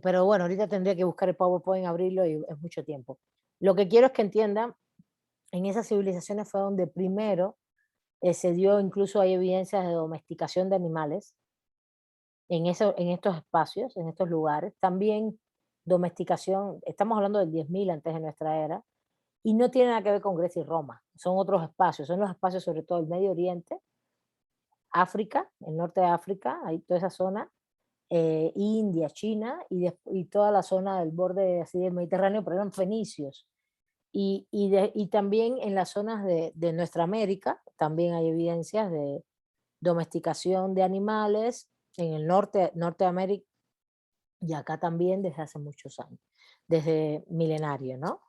Pero bueno, ahorita tendría que buscar el PowerPoint, abrirlo y es mucho tiempo. Lo que quiero es que entiendan, en esas civilizaciones fue donde primero se dio, incluso hay evidencias de domesticación de animales en estos espacios, en estos lugares. También domesticación, estamos hablando del 10.000 antes de nuestra era, y no tiene nada que ver con Grecia y Roma, son otros espacios, son los espacios sobre todo del Medio Oriente, África, el norte de África, ahí toda esa zona, India, China y toda la zona del borde así del Mediterráneo, pero eran fenicios. Y también en las zonas de nuestra América, también hay evidencias de domesticación de animales en el norte de América y acá también desde hace muchos años, desde milenario, ¿no?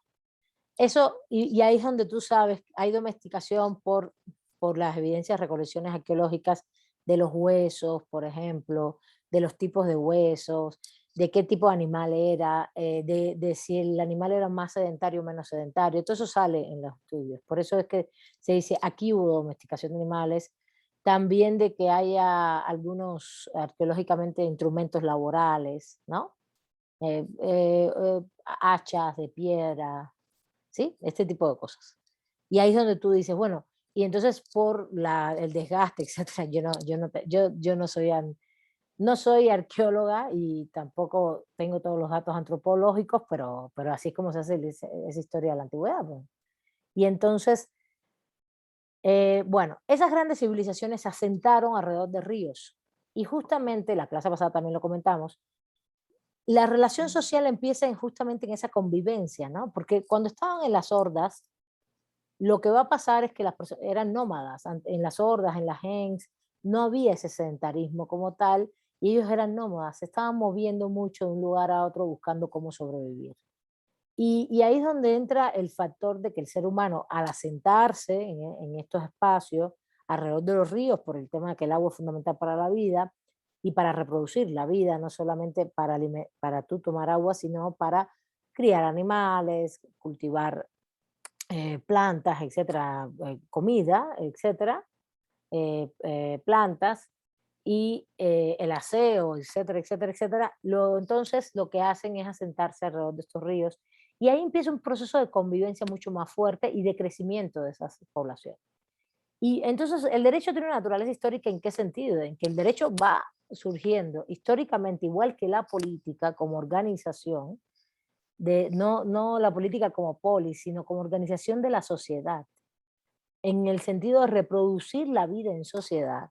Eso, y ahí es donde tú sabes, hay domesticación por las evidencias, recolecciones arqueológicas de los huesos, por ejemplo, de los tipos de huesos, de qué tipo de animal era, de si el animal era más sedentario o menos sedentario, todo eso sale en los estudios. Por eso es que se dice, aquí hubo domesticación de animales, también de que haya algunos arqueológicamente instrumentos laborales, ¿no? Hachas de piedra, ¿sí? Este tipo de cosas. Y ahí es donde tú dices, bueno, y entonces por el desgaste, etcétera, yo no soy arqueóloga y tampoco tengo todos los datos antropológicos, pero así es como se hace esa historia de la antigüedad. Pues. Y entonces, bueno, esas grandes civilizaciones se asentaron alrededor de ríos. Y justamente, la clase pasada también lo comentamos, la relación social empieza justamente en esa convivencia, ¿no? Porque cuando estaban en las hordas, lo que va a pasar es que las personas eran nómadas, en las hordas, en las gens, no había ese sedentarismo como tal, y ellos eran nómadas, se estaban moviendo mucho de un lugar a otro buscando cómo sobrevivir. Y ahí es donde entra el factor de que el ser humano, al asentarse en estos espacios, alrededor de los ríos, por el tema de que el agua es fundamental para la vida y para reproducir la vida, no solamente para tú tomar agua, sino para criar animales, cultivar plantas, etcétera, comida, etcétera, plantas y el aseo, etcétera, etcétera, etcétera. Entonces lo que hacen es asentarse alrededor de estos ríos y ahí empieza un proceso de convivencia mucho más fuerte y de crecimiento de esas poblaciones. Y entonces el derecho tiene una naturaleza histórica, ¿en qué sentido? En que el derecho va surgiendo históricamente igual que la política como organización, no la política como polis, sino como organización de la sociedad, en el sentido de reproducir la vida en sociedad,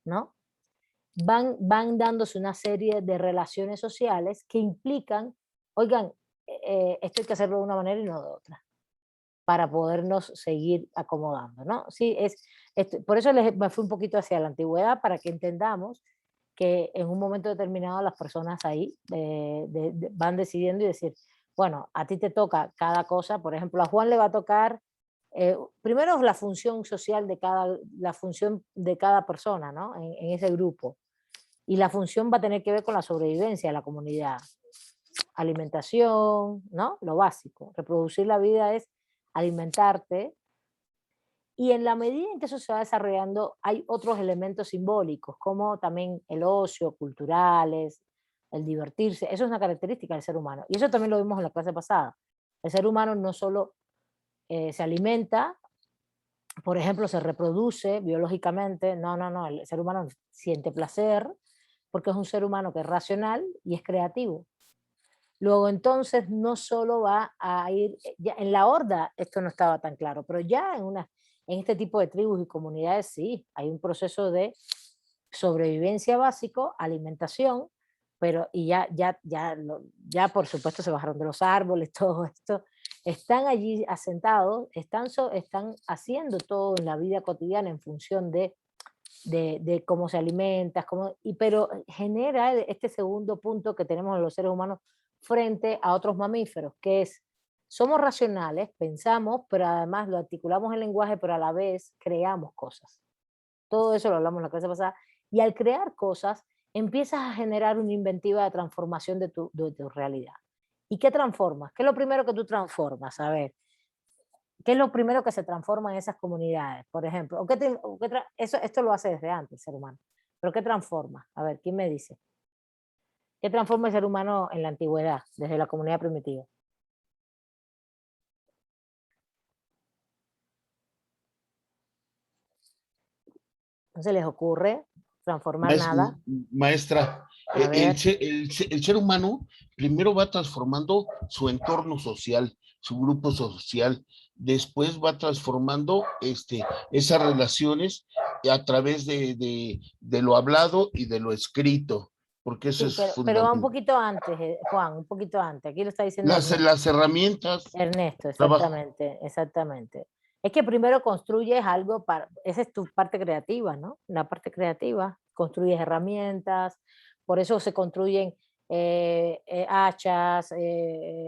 ¿no? Van dándose una serie de relaciones sociales que implican, oigan, esto hay que hacerlo de una manera y no de otra, para podernos seguir acomodando, ¿no? Sí, por eso me fui un poquito hacia la antigüedad, para que entendamos que en un momento determinado las personas ahí van decidiendo y decir, bueno, a ti te toca cada cosa, por ejemplo, a Juan le va a tocar, primero la función social la función de cada persona, ¿no? En ese grupo. Y la función va a tener que ver con la sobrevivencia de la comunidad. Alimentación, ¿no? Lo básico. Reproducir la vida es alimentarte. Y en la medida en que eso se va desarrollando, hay otros elementos simbólicos, como también el ocio, culturales, el divertirse. Eso es una característica del ser humano. Y eso también lo vimos en la clase pasada. El ser humano no solo se alimenta, por ejemplo, se reproduce biológicamente. No, no, no. El ser humano siente placer porque es un ser humano que es racional y es creativo. Luego entonces no solo va a ir, ya en la horda esto no estaba tan claro, pero ya en este tipo de tribus y comunidades sí, hay un proceso de sobrevivencia básico, alimentación, pero y ya por supuesto se bajaron de los árboles, todo esto, están allí asentados, están haciendo todo en la vida cotidiana en función de cómo se alimenta, pero genera este segundo punto que tenemos los seres humanos frente a otros mamíferos, que es, somos racionales, pensamos, pero además lo articulamos en lenguaje, pero a la vez creamos cosas. Todo eso lo hablamos en la clase pasada. Y al crear cosas, empiezas a generar una inventiva de transformación de tu realidad. ¿Y qué transformas? ¿Qué es lo primero que tú transformas? A ver, ¿qué es lo primero que se transforma en esas comunidades? Por ejemplo, esto lo hace desde antes el ser humano. ¿Pero qué transforma? A ver, ¿quién me dice? ¿Qué transforma el ser humano en la antigüedad, desde la comunidad primitiva? ¿No se les ocurre transformar nada? Maestra, A ver, el ser humano primero va transformando su entorno social, su grupo social, después va transformando esas relaciones a través de lo hablado y de lo escrito, porque eso sí, es pero va un fundamental. poquito antes, Juan, un poquito antes. Aquí lo está diciendo Ernesto. Las herramientas, Ernesto, trabajo. exactamente, exactamente. Es que primero construyes algo esa es tu parte creativa, ¿no? La parte creativa, construyes herramientas, por eso se construyen hachas,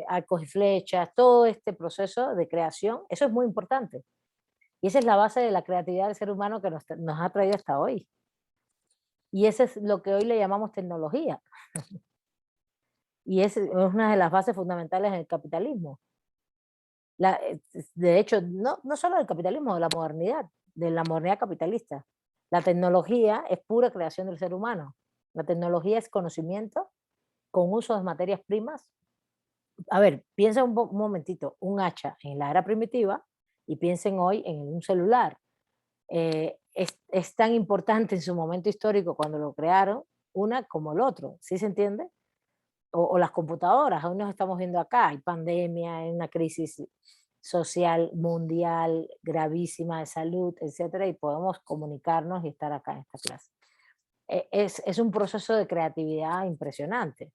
arcos y flechas, todo este proceso de creación, eso es muy importante. Y esa es la base de la creatividad del ser humano que nos ha traído hasta hoy. Y eso es lo que hoy le llamamos tecnología. Y es una de las bases fundamentales del capitalismo. De hecho, no solo del capitalismo, de la modernidad capitalista. La tecnología es pura creación del ser humano. La tecnología es conocimiento con uso de materias primas. A ver, piensa un momentito, un hacha en la era primitiva y piensen hoy en un celular. Es tan importante en su momento histórico cuando lo crearon, una como el otro, ¿sí se entiende? O las computadoras, aún nos estamos viendo acá, hay pandemia, hay una crisis social mundial gravísima de salud, etcétera, y podemos comunicarnos y estar acá en esta clase. Es un proceso de creatividad impresionante,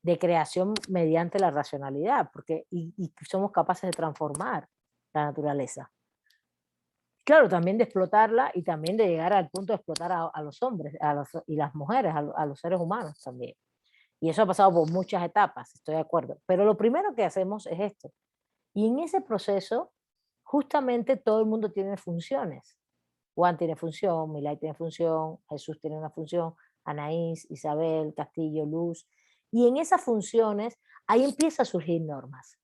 de creación mediante la racionalidad, porque y somos capaces de transformar la naturaleza. Claro, también de explotarla y también de llegar al punto de explotar a los hombres y las mujeres, a los seres humanos también. Y eso ha pasado por muchas etapas, estoy de acuerdo. Pero lo primero que hacemos es esto. Y en ese proceso, justamente todo el mundo tiene funciones. Juan tiene función, Milay tiene función, Jesús tiene una función, Anaís, Isabel, Castillo, Luz. Y en esas funciones, ahí empieza a surgir normas.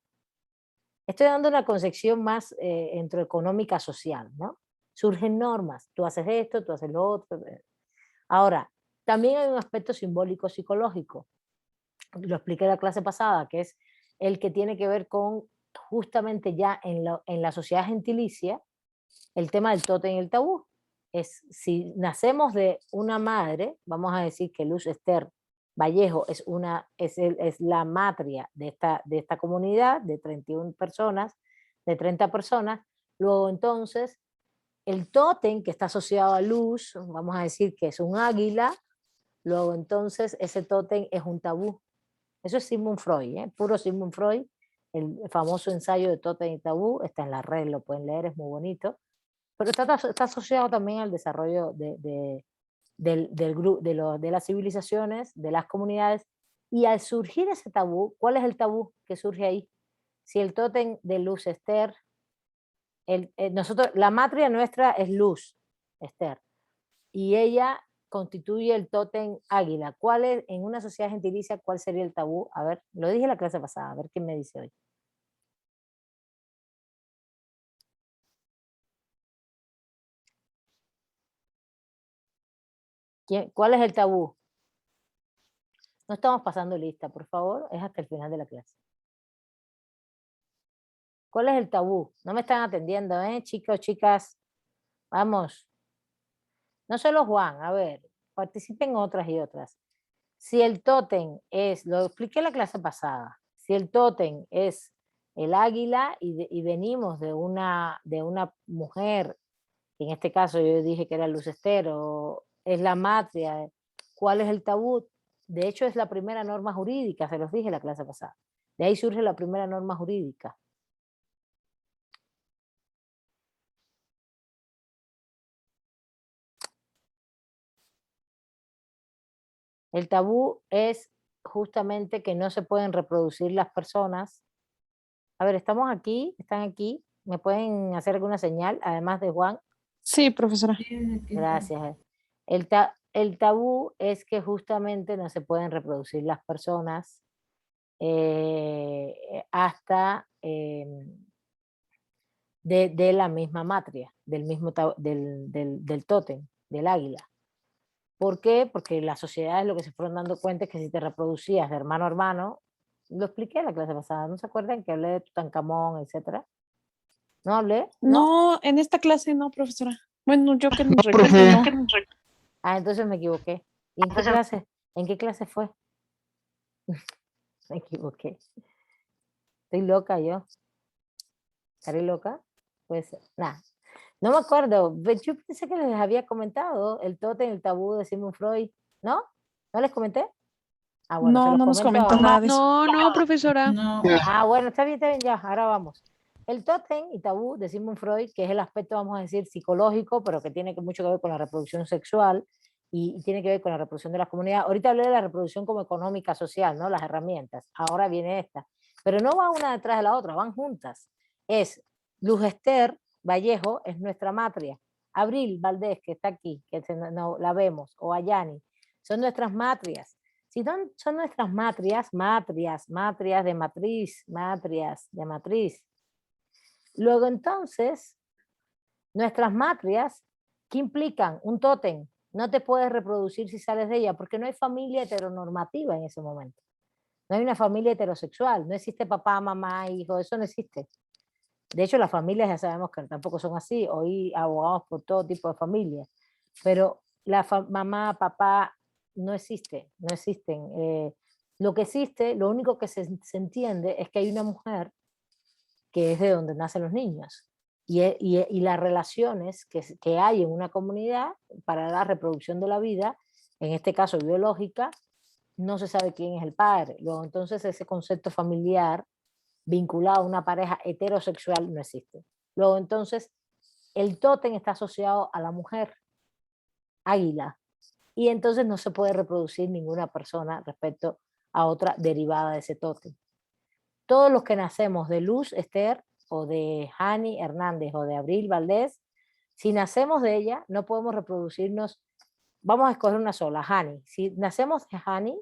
Estoy dando una concepción más entre económica social, ¿no? Surgen normas. Tú haces esto, tú haces lo otro. Ahora, también hay un aspecto simbólico psicológico. Lo expliqué en la clase pasada, que es el que tiene que ver con justamente ya en la sociedad gentilicia, el tema del tótem y el tabú. Es si nacemos de una madre, vamos a decir que Luz Esther Vallejo es la matria de esta comunidad de 31 personas, de 30 personas, luego entonces el tótem que está asociado a Luz, vamos a decir que es un águila, luego entonces ese tótem es un tabú. Eso es Sigmund Freud, puro Sigmund Freud, el famoso ensayo de Tótem y Tabú, está en la red, lo pueden leer, es muy bonito, pero está asociado también al desarrollo de las civilizaciones, de las comunidades, y al surgir ese tabú, ¿cuál es el tabú que surge ahí? Si el tótem de Luz Esther, la matria nuestra es Luz Esther, y ella constituye el tótem águila. ¿Cuál es, en una sociedad gentilicia, cuál sería el tabú? A ver, lo dije en la clase pasada, a ver quién me dice hoy. ¿Cuál es el tabú? No estamos pasando lista, por favor, es hasta el final de la clase. ¿Cuál es el tabú? No me están atendiendo, chicos, chicas. Vamos. No solo Juan, a ver, participen otras y otras. Si el tótem es, lo expliqué en la clase pasada, si el tótem es el águila y venimos de una mujer, en este caso yo dije que era Luz Esther, o es la matria, ¿cuál es el tabú? De hecho es la primera norma jurídica, se los dije en la clase pasada. De ahí surge la primera norma jurídica. El tabú es justamente que no se pueden reproducir las personas. A ver, estamos aquí, están aquí, ¿me pueden hacer alguna señal, además de Juan? Sí, profesora. Gracias. El tabú es que justamente no se pueden reproducir las personas hasta de la misma matria, del tótem, del águila. ¿Por qué? Porque las sociedades lo que se fueron dando cuenta es que si te reproducías de hermano a hermano, lo expliqué en la clase pasada, ¿no se acuerdan que hablé de Tutankamón, etcétera? ¿No hablé? No, en esta clase no, profesora. Bueno, yo que me recuerdo, no. Ah, entonces me equivoqué. ¿Y en qué clase? ¿En qué clase fue? Me equivoqué. Estoy loca yo. ¿Estaré loca? Puede ser. Nada. No me acuerdo. Yo pensé que les había comentado el tótem, el tabú de Sigmund Freud. ¿No? ¿No les comenté? Ah, bueno, se No, los no nos comento comentó ahora. nada de eso. No, no, profesora. No, Ah, bueno, está bien, ya, ahora vamos. El tótem y tabú de Sigmund Freud, que es el aspecto, vamos a decir, psicológico, pero que tiene mucho que ver con la reproducción sexual y tiene que ver con la reproducción de las comunidades. Ahorita hablé de la reproducción como económica, social, ¿no? Las herramientas. Ahora viene esta. Pero no va una detrás de la otra, van juntas. Es Luz Esther Vallejo, es nuestra matria. Abril Valdés, que está aquí, que no, la vemos, o Ayani, son nuestras matrias. Si son nuestras matrias de matriz. Luego entonces, nuestras matrias, ¿qué implican? Un tótem. No te puedes reproducir si sales de ella, porque no hay familia heteronormativa en ese momento. No hay una familia heterosexual, no existe papá, mamá, hijo, eso no existe. De hecho, las familias ya sabemos que tampoco son así, hoy abogamos por todo tipo de familias, pero mamá, papá, no existe, no existen. Lo que existe, lo único que se entiende es que hay una mujer que es de donde nacen los niños y las relaciones que hay en una comunidad para la reproducción de la vida, en este caso biológica, no se sabe quién es el padre. Luego, entonces, ese concepto familiar vinculado a una pareja heterosexual no existe. Luego, entonces, el tótem está asociado a la mujer, águila, y entonces no se puede reproducir ninguna persona respecto a otra derivada de ese tótem. Todos los que nacemos de Luz Esther o de Hani Hernández o de Abril Valdés, si nacemos de ella, no podemos reproducirnos. Vamos a escoger una sola, Hani. Si nacemos de Hani,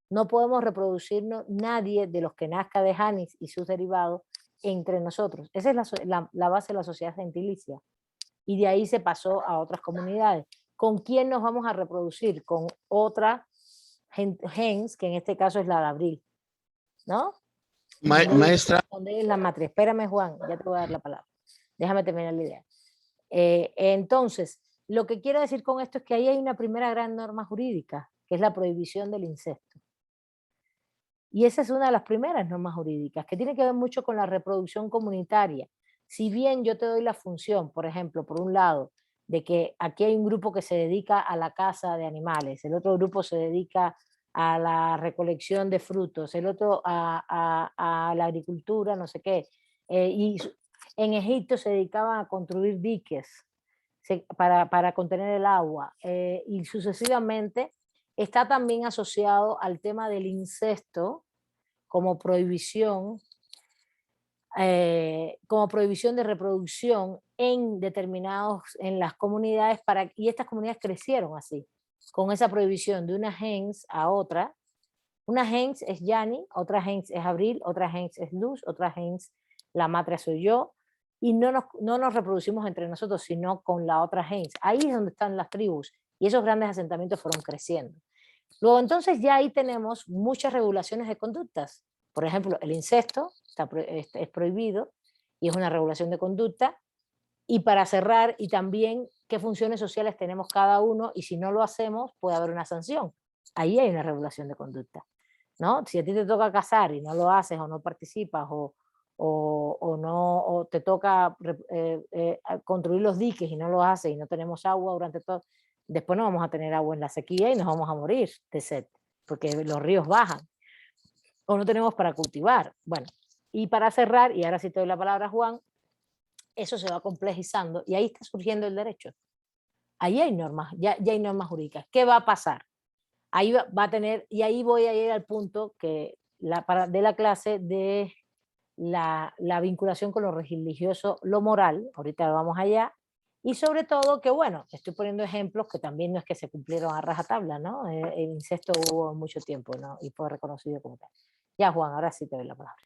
no podemos reproducirnos nadie de los que nazca de Hani y sus derivados entre nosotros. Esa es la base de la sociedad gentilicia. Y de ahí se pasó a otras comunidades. ¿Con quién nos vamos a reproducir? Con otra gens, que en este caso es la de Abril, ¿no? Maestra, ¿Dónde es la matriz? Espérame, Juan, ya te voy a dar la palabra. Déjame terminar la idea. Entonces, lo que quiero decir con esto es que ahí hay una primera gran norma jurídica, que es la prohibición del incesto. Y esa es una de las primeras normas jurídicas, que tiene que ver mucho con la reproducción comunitaria. Si bien yo te doy la función, por ejemplo, por un lado, de que aquí hay un grupo que se dedica a la caza de animales, el otro grupo se dedica a la recolección de frutos, el otro a la agricultura, no sé qué. Y en Egipto se dedicaban a construir diques, para contener el agua, y sucesivamente, está también asociado al tema del incesto como prohibición de reproducción en las comunidades, y estas comunidades crecieron así, con esa prohibición de una gens a otra. Una gens es Yani, otra gens es Abril, otra gens es Luz, otra gens, la matria soy yo, y no nos reproducimos entre nosotros, sino con la otra gens. Ahí es donde están las tribus, y esos grandes asentamientos fueron creciendo. Luego, entonces, ya ahí tenemos muchas regulaciones de conductas. Por ejemplo, el incesto es prohibido y es una regulación de conducta. Y para cerrar, y también qué funciones sociales tenemos cada uno, y si no lo hacemos, puede haber una sanción. Ahí hay una regulación de conducta, ¿no? Si a ti te toca casar y no lo haces, o no participas, o te toca construir los diques y no lo haces, y no tenemos agua durante todo, después no vamos a tener agua en la sequía y nos vamos a morir de sed, porque los ríos bajan, o no tenemos para cultivar. Bueno, y para cerrar, y ahora sí te doy la palabra, Juan, eso se va complejizando y ahí está surgiendo el derecho. Ahí hay normas, ya hay normas jurídicas. ¿Qué va a pasar? Ahí va a tener, y ahí voy a ir al punto de la clase de la vinculación con lo religioso, lo moral, ahorita vamos allá, y sobre todo que, bueno, estoy poniendo ejemplos que también no es que se cumplieron a rajatabla, ¿no? El incesto hubo mucho tiempo, ¿no? Y fue reconocido como tal. Ya, Juan, ahora sí te doy la palabra.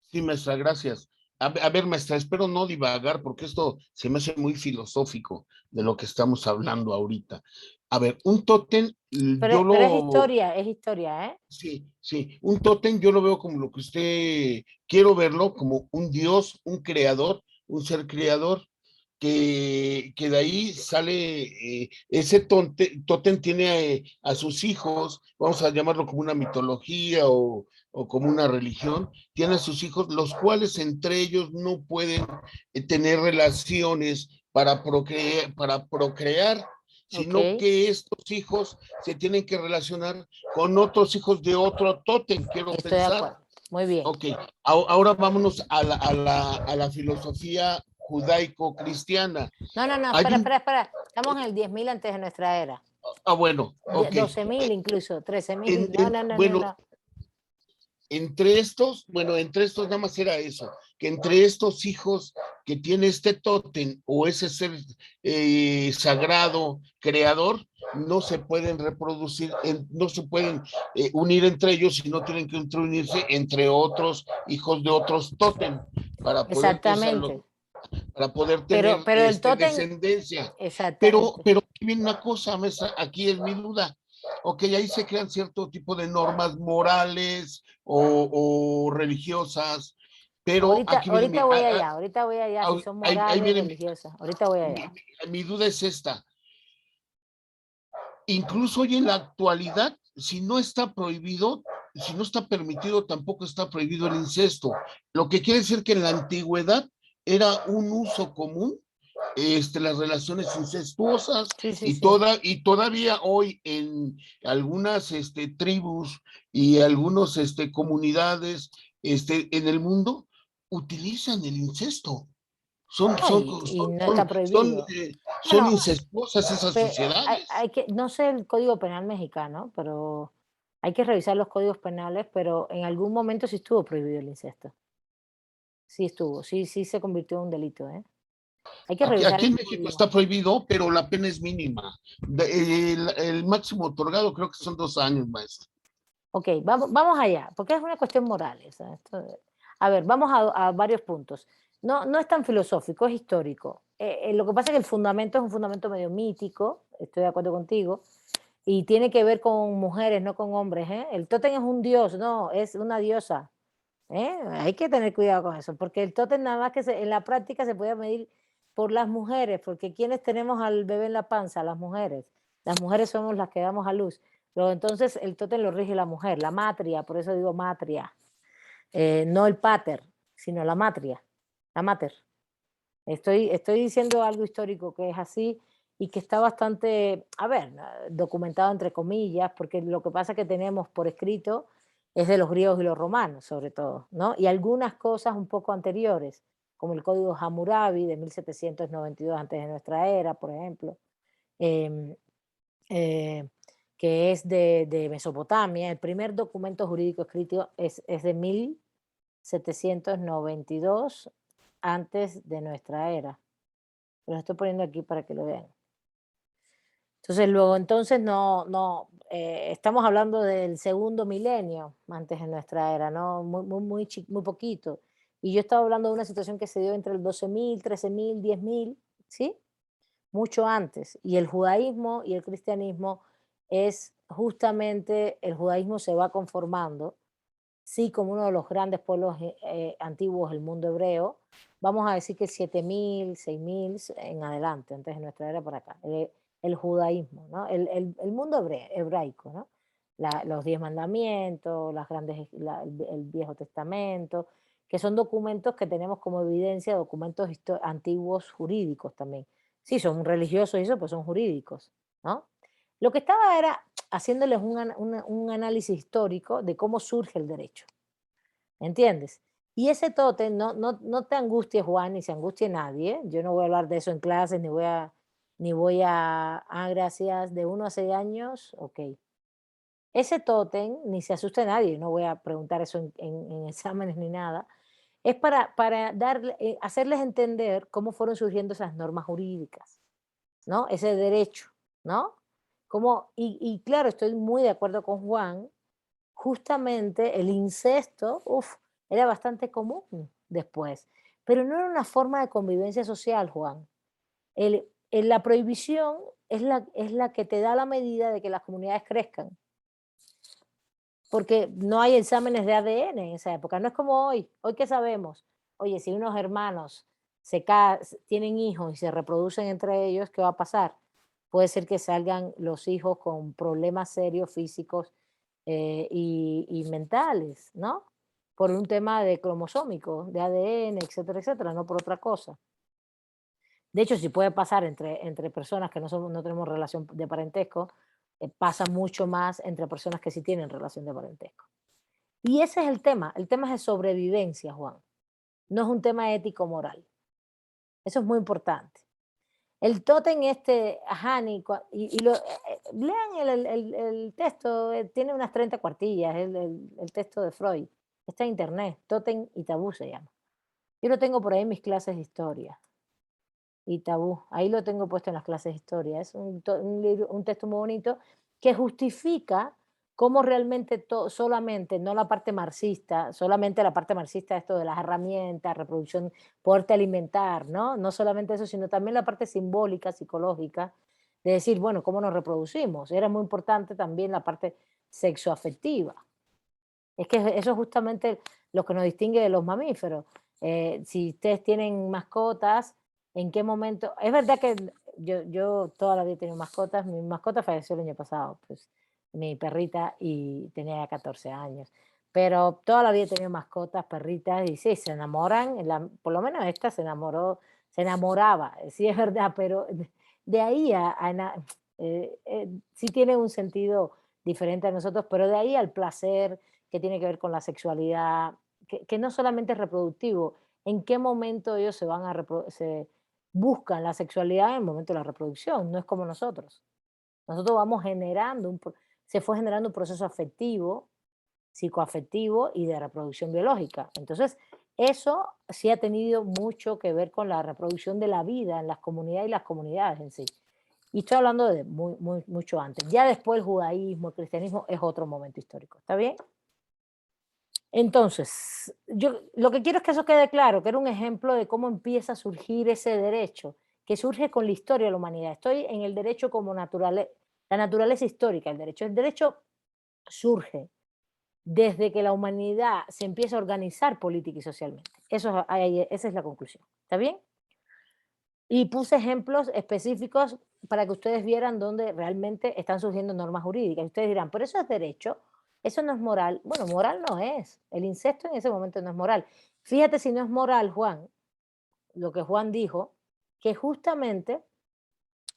Sí, maestra, gracias. A ver, maestra, espero no divagar porque esto se me hace muy filosófico de lo que estamos hablando ahorita. A ver, un tótem, Pero es historia, ¿eh? Sí, sí, un tótem yo lo veo como lo que usted, quiero verlo como un dios, un creador, un ser creador, que de ahí sale, ese tótem tiene a sus hijos, vamos a llamarlo como una mitología o como una religión, tiene a sus hijos, los cuales entre ellos no pueden tener relaciones para procrear, sino Ok, que estos hijos se tienen que relacionar con otros hijos de otro tótem, quiero estoy de pensar. acuerdo. Muy bien. Ok, ahora vámonos a la filosofía judaico-cristiana. No, Hay un, espera. Estamos en el 10.000 antes de nuestra era. bueno, ok. 12.000 incluso, 13.000. Bueno, No. entre estos nada más era eso, que entre estos hijos que tiene este tótem o ese ser sagrado, creador, no se pueden reproducir, no se pueden unir entre ellos, sino tienen que unirse entre otros hijos de otros tótem para poder Exactamente. para poder tener Pero el tótem, descendencia. exactamente. Pero aquí viene una cosa, maestra, aquí es mi duda. Ok, ahí se crean cierto tipo de normas morales o religiosas, pero aquí viene Ahorita voy allá, si son ahí morales, viene religiosas. Ahorita voy allá. mi duda es esta. Incluso hoy en la actualidad, si no está prohibido, si no está permitido, tampoco está prohibido el incesto. Lo que quiere decir que en la antigüedad era un uso común las relaciones incestuosas Sí. y todavía hoy en algunas tribus y algunas comunidades en el mundo utilizan el incesto. Son, No, son, y son, no está son, son, prohibido. eh, son Bueno, incestuosas esas sociedades. no sé el Código Penal mexicano, pero hay que revisar los códigos penales, pero en algún momento sí estuvo prohibido el incesto. Sí estuvo, sí se convirtió en un delito, ¿eh? Hay que revisar Aquí el en México código. está prohibido, pero la pena es mínima. El máximo otorgado creo que son 2 años, maestro. Ok, vamos allá, porque es una cuestión moral. A ver, vamos a varios puntos. No es tan filosófico, es histórico. Lo que pasa es que el fundamento es un fundamento medio mítico, estoy de acuerdo contigo, y tiene que ver con mujeres, no con hombres. ¿Eh? El tótem es un dios, no, es una diosa. ¿Eh? Hay que tener cuidado con eso, porque el tótem nada más que en la práctica se puede medir por las mujeres, porque quienes tenemos al bebé en la panza, las mujeres. Las mujeres somos las que damos a luz. Pero entonces el tótem lo rige la mujer, la matria, por eso digo matria. No el pater, sino la matria, la mater. Estoy diciendo algo histórico que es así y que está bastante, a ver, documentado entre comillas, porque lo que pasa que tenemos por escrito es de los griegos y los romanos, sobre todo, ¿no? Y algunas cosas un poco anteriores, como el Código Hammurabi de 1792 antes de nuestra era, por ejemplo, em, que es de Mesopotamia. El primer documento jurídico escrito es de 1792 antes de nuestra era. Lo estoy poniendo aquí para que lo vean. Entonces, luego, entonces, estamos hablando del segundo milenio antes de nuestra era, ¿no? Muy poquito. Y yo estaba hablando de una situación que se dio entre el 12.000, 13.000, 10.000, ¿sí? Mucho antes. Y el judaísmo y el cristianismo es justamente, el judaísmo se va conformando, sí, como uno de los grandes pueblos antiguos del mundo hebreo. Vamos a decir que 7.000, 6.000 en adelante, antes de nuestra era para acá. El judaísmo, ¿no? El mundo hebraico, ¿no? Los 10 mandamientos, el Viejo Testamento, que son documentos que tenemos como evidencia, documentos antiguos jurídicos también. Sí, son religiosos y eso, pues son jurídicos, ¿no? Lo que estaba era haciéndoles un análisis histórico de cómo surge el derecho, ¿entiendes? Y ese tótem, no te angusties, Juan, ni se angustie nadie. Yo no voy a hablar de eso en clases, gracias, de 1 a 6 años, ok. Ese tótem, ni se asuste nadie, no voy a preguntar eso en exámenes ni nada. Es para hacerles entender cómo fueron surgiendo esas normas jurídicas, ¿no? Ese derecho, ¿no? Y claro, estoy muy de acuerdo con Juan, justamente el incesto, era bastante común después, pero no era una forma de convivencia social, Juan. La prohibición es la que te da la medida de que las comunidades crezcan, porque no hay exámenes de ADN en esa época, no es como hoy que sabemos, oye, si unos hermanos tienen hijos y se reproducen entre ellos, ¿qué va a pasar? Puede ser que salgan los hijos con problemas serios físicos y mentales, ¿no? Por un tema de cromosómico, de ADN, etcétera, etcétera, no por otra cosa. De hecho, si puede pasar entre personas que no tenemos relación de parentesco, pasa mucho más entre personas que sí tienen relación de parentesco. Y ese es el tema es de sobrevivencia, Juan. No es un tema ético-moral. Eso es muy importante. El tótem lean el texto, tiene unas 30 cuartillas, el texto de Freud. Está en internet, tótem y tabú se llama. Yo lo tengo por ahí en mis clases de historia. Y tabú, ahí lo tengo puesto en las clases de historia. Es un texto muy bonito que justifica cómo realmente solamente, no la parte marxista, solamente la parte marxista, esto de las herramientas, reproducción, poderte alimentar, ¿no? No solamente eso, sino también la parte simbólica, psicológica, de decir, bueno, cómo nos reproducimos. Era muy importante también la parte sexoafectiva. Es que eso es justamente lo que nos distingue de los mamíferos. Si ustedes tienen mascotas, ¿en qué momento? Es verdad que yo toda la vida he tenido mascotas. Mi mascota falleció el año pasado, pues mi perrita, y tenía 14 años. Pero toda la vida he tenido mascotas, perritas, y sí, se enamoran. Por lo menos esta se enamoraba, sí es verdad, pero de ahí sí tiene un sentido diferente a nosotros, pero de ahí al placer que tiene que ver con la sexualidad, que no solamente es reproductivo, en qué momento ellos se buscan la sexualidad en el momento de la reproducción, no es como nosotros. Nosotros vamos se fue generando un proceso afectivo, psicoafectivo y de reproducción biológica. Entonces, eso sí ha tenido mucho que ver con la reproducción de la vida en las comunidades y las comunidades en sí. Y estoy hablando de mucho antes. Ya después el judaísmo, el cristianismo es otro momento histórico. ¿Está bien? Entonces, yo lo que quiero es que eso quede claro, que era un ejemplo de cómo empieza a surgir ese derecho, que surge con la historia de la humanidad. Estoy en el derecho como la naturaleza histórica del derecho. El derecho surge desde que la humanidad se empieza a organizar política y socialmente. Esa es la conclusión. ¿Está bien? Y puse ejemplos específicos para que ustedes vieran dónde realmente están surgiendo normas jurídicas. Y ustedes dirán, pero eso es derecho, eso no es moral. Bueno, moral no es. El incesto en ese momento no es moral. Fíjate si no es moral, Juan, lo que Juan dijo, que justamente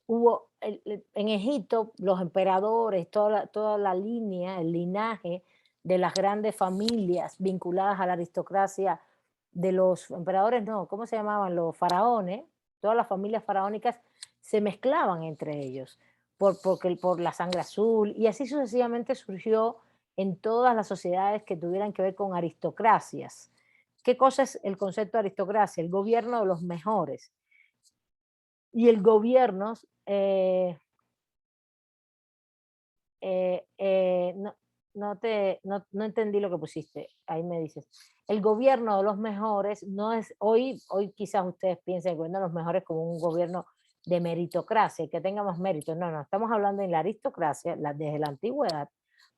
hubo en Egipto los emperadores, toda la línea, el linaje de las grandes familias vinculadas a la aristocracia de los emperadores, no, ¿cómo se llamaban? Los faraones, todas las familias faraónicas se mezclaban entre ellos por la sangre azul, y así sucesivamente surgió en todas las sociedades que tuvieran que ver con aristocracias. ¿Qué cosa es el concepto de aristocracia? El gobierno de los mejores. Y el gobierno, no entendí lo que pusiste, ahí me dices. El gobierno de los mejores no es, hoy quizás ustedes piensen que el gobierno de los mejores como un gobierno de meritocracia, que tenga más méritos. No, estamos hablando de la aristocracia, desde la antigüedad,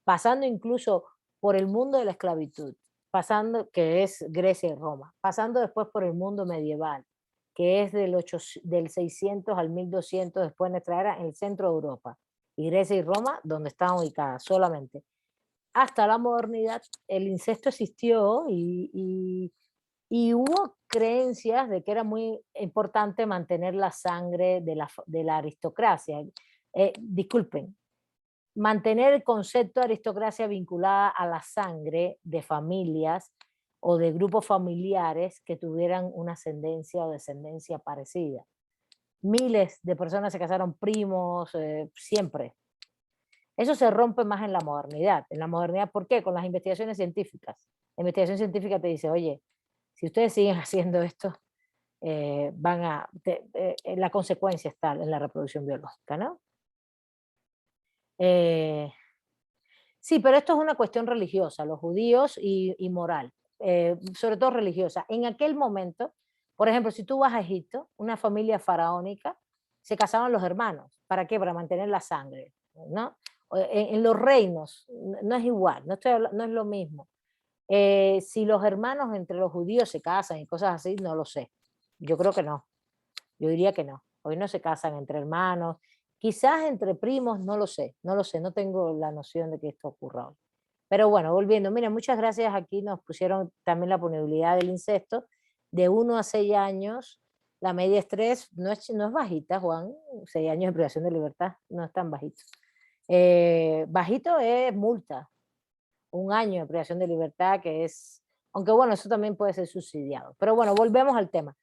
pasando incluso por el mundo de la esclavitud, pasando, que es Grecia y Roma, pasando después por el mundo medieval, que es del 600 al 1200 después de nuestra era en el centro de Europa, y Grecia y Roma, donde estaban ubicadas solamente. Hasta la modernidad el incesto existió y hubo creencias de que era muy importante mantener la sangre de la aristocracia. Disculpen, mantener el concepto de aristocracia vinculada a la sangre de familias o de grupos familiares que tuvieran una ascendencia o descendencia parecida. Miles de personas se casaron primos, siempre. Eso se rompe más en la modernidad. En la modernidad, ¿por qué? Con las investigaciones científicas. La investigación científica te dice, oye, si ustedes siguen haciendo esto, la consecuencia está en la reproducción biológica, ¿no? Sí, pero esto es una cuestión religiosa, los judíos y moral, sobre todo religiosa. En aquel momento, por ejemplo, si tú vas a Egipto, una familia faraónica, se casaban los hermanos. ¿Para qué? Para mantener la sangre, ¿no? En los reinos no es igual, no es lo mismo. Si los hermanos entre los judíos se casan y cosas así, no lo sé. Yo creo que no. Yo diría que no. Hoy no se casan entre hermanos, quizás entre primos, no lo sé, no tengo la noción de que esto ocurra hoy. Pero bueno, volviendo, miren, muchas gracias. Aquí nos pusieron también la punibilidad del incesto de 1 a 6 años. La media es 3, no es bajita, Juan. 6 años de privación de libertad no es tan bajito. Bajito es multa, 1 año de privación de libertad, que es, aunque bueno, eso también puede ser subsidiado. Pero bueno, volvemos al tema.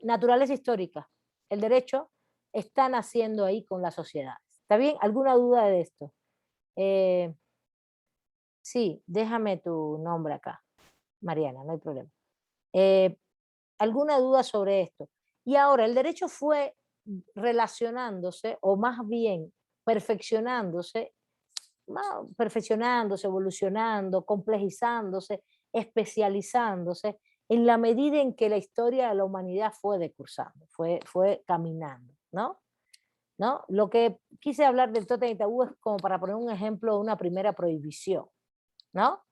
Naturaleza histórica. El derecho está naciendo ahí con la sociedad. ¿Está bien? ¿Alguna duda de esto? Sí, déjame tu nombre acá. Mariana, no hay problema. ¿Alguna duda sobre esto? Y ahora, el derecho fue relacionándose, o más bien perfeccionándose, evolucionando, complejizándose, especializándose, en la medida en que la historia de la humanidad fue decursando, fue caminando, ¿no? Lo que quise hablar del tótem y tabú es como para poner un ejemplo de una primera prohibición, ¿no?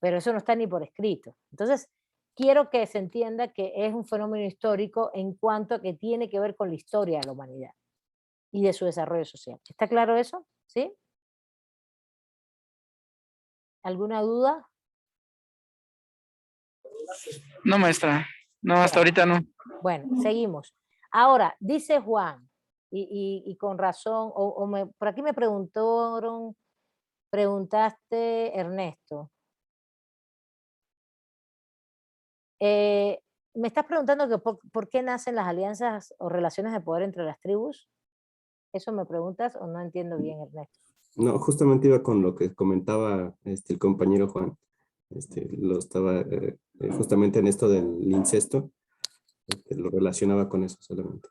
Pero eso no está ni por escrito. Entonces, quiero que se entienda que es un fenómeno histórico en cuanto a que tiene que ver con la historia de la humanidad y de su desarrollo social. ¿Está claro eso? ¿Sí? ¿Alguna duda? No, maestra. No, hasta ahorita no. Bueno, seguimos. Ahora, dice Juan, y con razón, por aquí me preguntaste, Ernesto. ¿Me estás preguntando que por qué nacen las alianzas o relaciones de poder entre las tribus? ¿Eso me preguntas o no entiendo bien, Ernesto? No, justamente iba con lo que comentaba el compañero Juan. Lo estaba justamente en esto del incesto, lo relacionaba con eso solamente.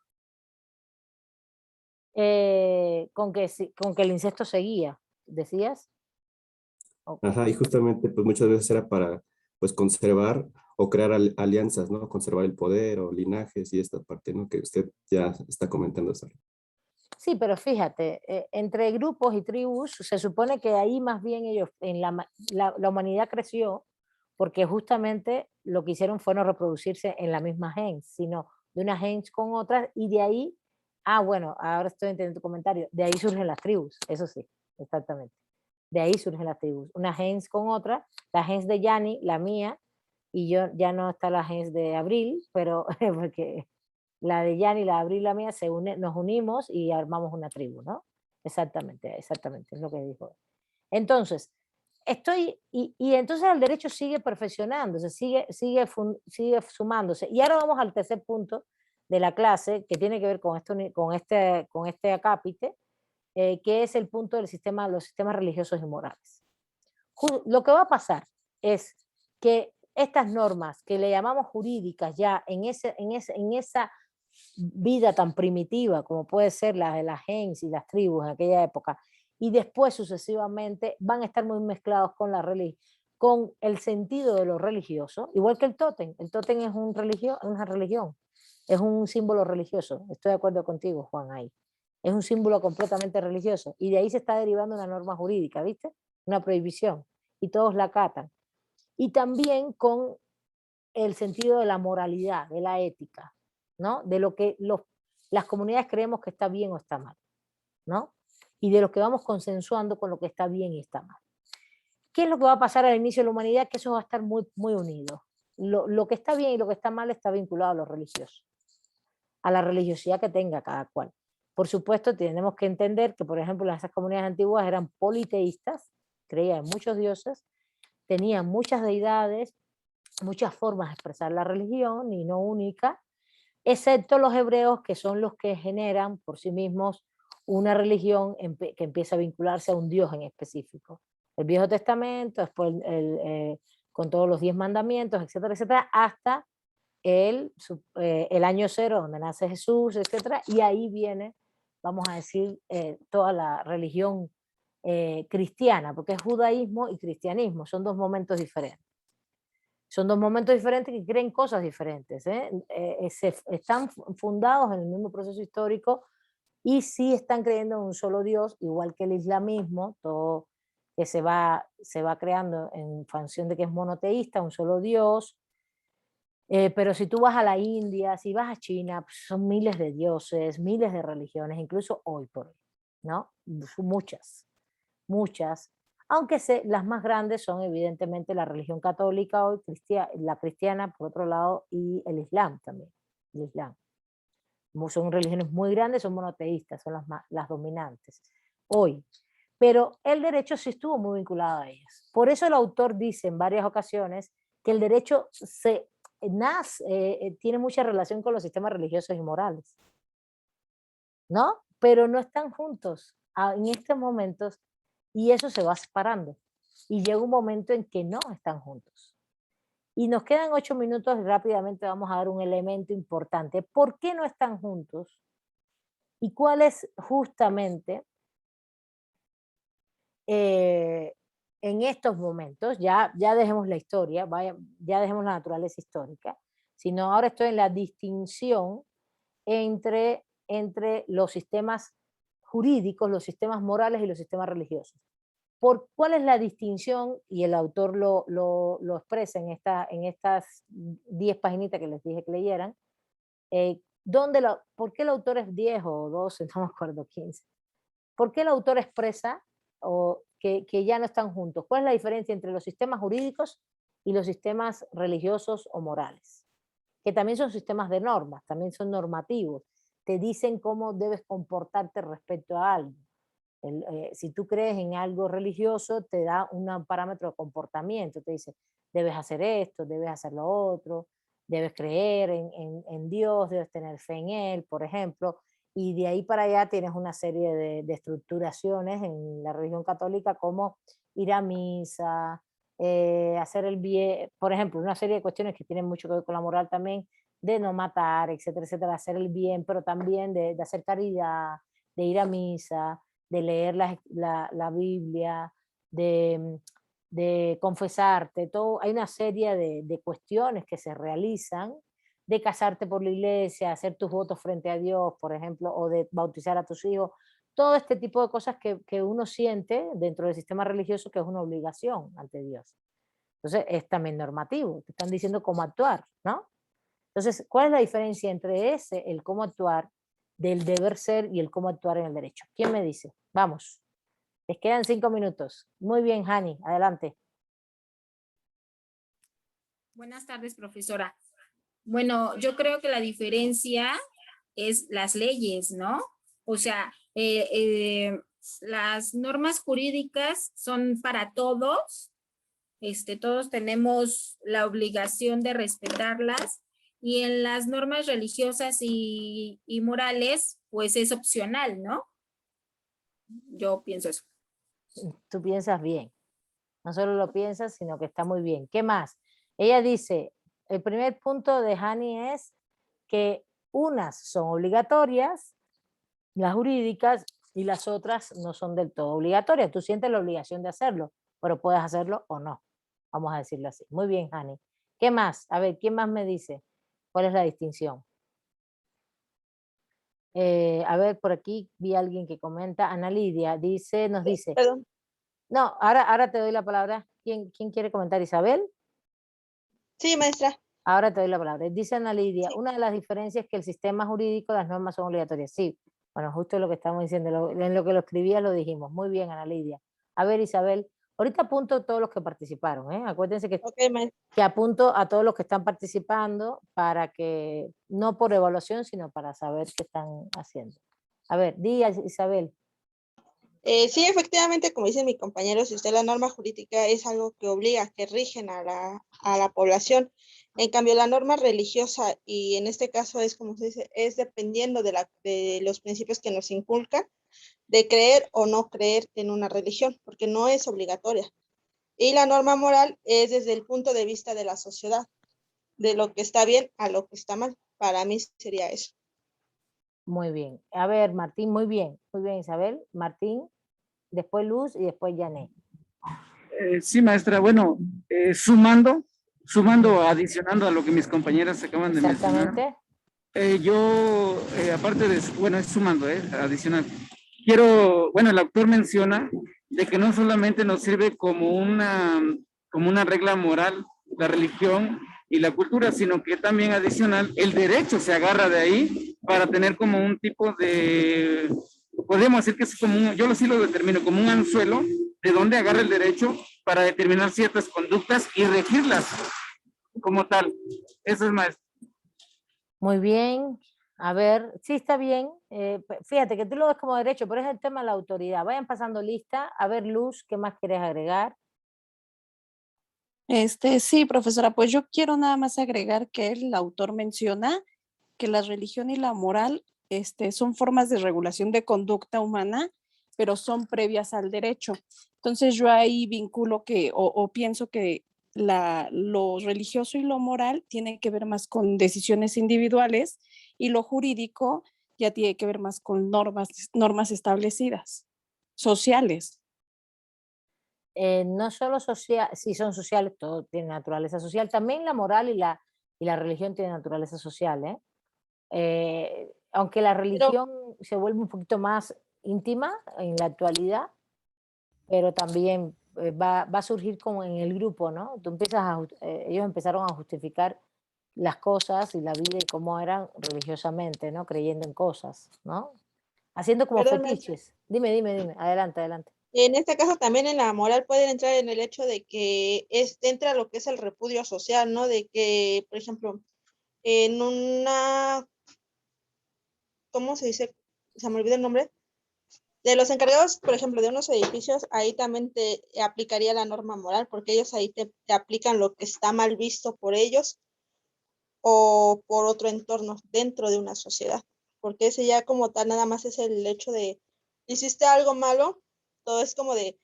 Con que el incesto seguía, ¿decías? Ajá, y justamente pues muchas veces era para pues conservar o crear alianzas, ¿no? Conservar el poder o linajes y esta parte, ¿no? Que usted ya está comentando eso. Sí, pero fíjate, entre grupos y tribus se supone que ahí más bien ellos, la humanidad creció porque justamente lo que hicieron fue no reproducirse en la misma gens, sino de una gens con otras, y de ahí, bueno, ahora estoy entendiendo tu comentario, de ahí surgen las tribus, eso sí, exactamente. De ahí surgen las tribus, una gens con otra, la gens de Yani, la mía, y yo ya no está la gens de Abril, pero porque la de Yani, la de Abril, la mía, nos unimos y armamos una tribu, ¿no? Exactamente, es lo que dijo. Entonces, y entonces el derecho sigue perfeccionándose, sigue sumándose. Y ahora vamos al tercer punto de la clase, que tiene que ver con este acápite, que es el punto del los sistemas religiosos y morales. Lo que va a pasar es que estas normas que le llamamos jurídicas ya en esa vida tan primitiva como puede ser la de las gens y las tribus en aquella época, y después sucesivamente van a estar muy mezclados con con el sentido de lo religioso, igual que el tótem. El tótem es una religión, es un símbolo religioso. Estoy de acuerdo contigo, Juan, ahí. Es un símbolo completamente religioso, y de ahí se está derivando una norma jurídica, ¿viste? Una prohibición, y todos la acatan. Y también con el sentido de la moralidad, de la ética, ¿no? De lo que las comunidades creemos que está bien o está mal, ¿no? Y de lo que vamos consensuando con lo que está bien y está mal. ¿Qué es lo que va a pasar al inicio de la humanidad? Que eso va a estar muy, muy unido. Lo que está bien y lo que está mal está vinculado a lo religioso, a la religiosidad que tenga cada cual. Por supuesto, tenemos que entender que, por ejemplo, esas comunidades antiguas eran politeístas, creían en muchos dioses, tenían muchas deidades, muchas formas de expresar la religión y no única, excepto los hebreos, que son los que generan por sí mismos una religión que empieza a vincularse a un Dios en específico. El Viejo Testamento, después con todos los 10 mandamientos, etcétera, etcétera, hasta el año cero, donde nace Jesús, etcétera, y ahí viene, vamos a decir, toda la religión cristiana, porque es judaísmo y cristianismo, son dos momentos diferentes. Son dos momentos diferentes que creen cosas diferentes, están fundados en el mismo proceso histórico y sí están creyendo en un solo Dios, igual que el islamismo, todo que se va creando en función de que es monoteísta, un solo Dios. Pero si tú vas a la India, si vas a China, pues son miles de dioses, miles de religiones, incluso hoy por hoy, ¿no? Muchas, muchas. Aunque las más grandes son evidentemente la religión católica hoy, la cristiana por otro lado, y el Islam también. El Islam. Son religiones muy grandes, son monoteístas, son las dominantes hoy. Pero el derecho sí estuvo muy vinculado a ellas. Por eso el autor dice en varias ocasiones que el derecho tiene mucha relación con los sistemas religiosos y morales, ¿no? Pero no están juntos en estos momentos, y eso se va separando. Y llega un momento en que no están juntos. Y nos quedan 8 minutos y rápidamente vamos a dar un elemento importante. ¿Por qué no están juntos? ¿Y cuál es justamente en estos momentos? Ya dejemos la historia, ya dejemos la naturaleza histórica, sino ahora estoy en la distinción entre los sistemas jurídicos, los sistemas morales y los sistemas religiosos. ¿Cuál es la distinción? Y el autor lo expresa en estas 10 paginitas que les dije que leyeran. ¿Por qué el autor es 10 o 12, no me acuerdo, 15? ¿Por qué el autor expresa que ya no están juntos? ¿Cuál es la diferencia entre los sistemas jurídicos y los sistemas religiosos o morales? Que también son sistemas de normas, también son normativos. Te dicen cómo debes comportarte respecto a algo. Si tú crees en algo religioso, te da un parámetro de comportamiento, te dice, debes hacer esto, debes hacer lo otro, debes creer en Dios, debes tener fe en Él, por ejemplo, y de ahí para allá tienes una serie de estructuraciones en la religión católica, como ir a misa, hacer el bien, por ejemplo, una serie de cuestiones que tienen mucho que ver con la moral también, de no matar, etcétera, etcétera, hacer el bien, pero también de hacer caridad, de ir a misa, de leer la Biblia, de confesarte, todo. Hay una serie de cuestiones que se realizan, de casarte por la iglesia, hacer tus votos frente a Dios, por ejemplo, o de bautizar a tus hijos, todo este tipo de cosas que uno siente dentro del sistema religioso que es una obligación ante Dios. Entonces es también normativo, te están diciendo cómo actuar, ¿no? Entonces, ¿cuál es la diferencia entre el cómo actuar, del deber ser, y el cómo actuar en el derecho? ¿Quién me dice? Vamos. Les quedan 5 minutos. Muy bien, Hani, adelante. Buenas tardes, profesora. Bueno, yo creo que la diferencia es las leyes, ¿no? O sea, las normas jurídicas son para todos. Todos tenemos la obligación de respetarlas, y en las normas religiosas y morales, pues es opcional, ¿no? Yo pienso eso. Tú piensas bien. No solo lo piensas, sino que está muy bien. ¿Qué más? Ella dice, el primer punto de Hani es que unas son obligatorias, las jurídicas, y las otras no son del todo obligatorias. Tú sientes la obligación de hacerlo, pero puedes hacerlo o no. Vamos a decirlo así. Muy bien, Hani. ¿Qué más? A ver, ¿quién más me dice? ¿Cuál es la distinción? A ver, por aquí vi a alguien que comenta. Ana Lidia dice, nos dice. Perdón. No, ahora te doy la palabra. ¿Quién quiere comentar? ¿Isabel? Sí, maestra. Ahora te doy la palabra. Dice Ana Lidia, Sí. una de las diferencias es que el sistema jurídico, las normas son obligatorias. Sí, bueno, justo lo que estamos diciendo, en lo que lo escribía lo dijimos. Muy bien, Ana Lidia. A ver, Isabel, ahorita apunto a todos los que participaron, ¿eh? Acuérdense que, Ok, maestra. que apunto a todos los que están participando para que, no por evaluación, sino para saber qué están haciendo. A ver, di, Isabel. Sí, efectivamente, como dice mi compañero, si usted la norma jurídica es algo que obliga, que rigen a la población. En cambio, la norma religiosa, y en este caso es como se dice, es dependiendo de los principios que nos inculcan, de creer o no creer en una religión, porque no es obligatoria. Y la norma moral es desde el punto de vista de la sociedad, de lo que está bien a lo que está mal. Para mí sería eso. Muy bien. A ver, Martín, muy bien, Isabel. Martín, después Luz y después Janet. Sí, maestra. Bueno, sumando, adicionando a lo que mis compañeras acaban de mencionar. Exactamente. Yo, aparte de, bueno, es sumando, adicional. Bueno, el autor menciona de que no solamente nos sirve como una regla moral, la religión y la cultura, sino que también adicional, el derecho se agarra de ahí para tener como un tipo de, podemos decir que es como yo sí lo determino como un anzuelo de donde agarra el derecho para determinar ciertas conductas y regirlas como tal. Eso es, maestro. Muy bien. A ver, sí está bien. Fíjate que tú lo ves como derecho, pero es el tema de la autoridad. Vayan pasando lista. A ver, Luz, ¿qué más quieres agregar? Sí, profesora, pues yo quiero nada más agregar que el autor menciona que la religión y la moral, son formas de regulación de conducta humana, pero son previas al derecho. Entonces yo ahí vinculo o pienso que lo religioso y lo moral tiene que ver más con decisiones individuales, y lo jurídico ya tiene que ver más con normas establecidas, sociales. No solo social, sí son sociales, todo tiene naturaleza social. También la moral y la religión tienen naturaleza social, ¿eh? Aunque la Pero, religión se vuelve un poquito más íntima en la actualidad, pero también va a surgir como en el grupo, ¿no? Ellos empezaron a justificar las cosas y la vida y cómo eran religiosamente, ¿no? Creyendo en cosas, ¿no? Haciendo como perdón, maestra. fetiches. Dime, adelante. En este caso también en la moral puede entrar en el hecho de que entra lo que es el repudio social, ¿no? De que, por ejemplo, en una, ¿cómo se dice? Se me olvidó el nombre. De los encargados, por ejemplo, de unos edificios, ahí también te aplicaría la norma moral, porque ellos ahí te aplican lo que está mal visto por ellos o por otro entorno dentro de una sociedad. Porque ese ya como tal nada más es el hecho de, hiciste algo malo, todo es como de,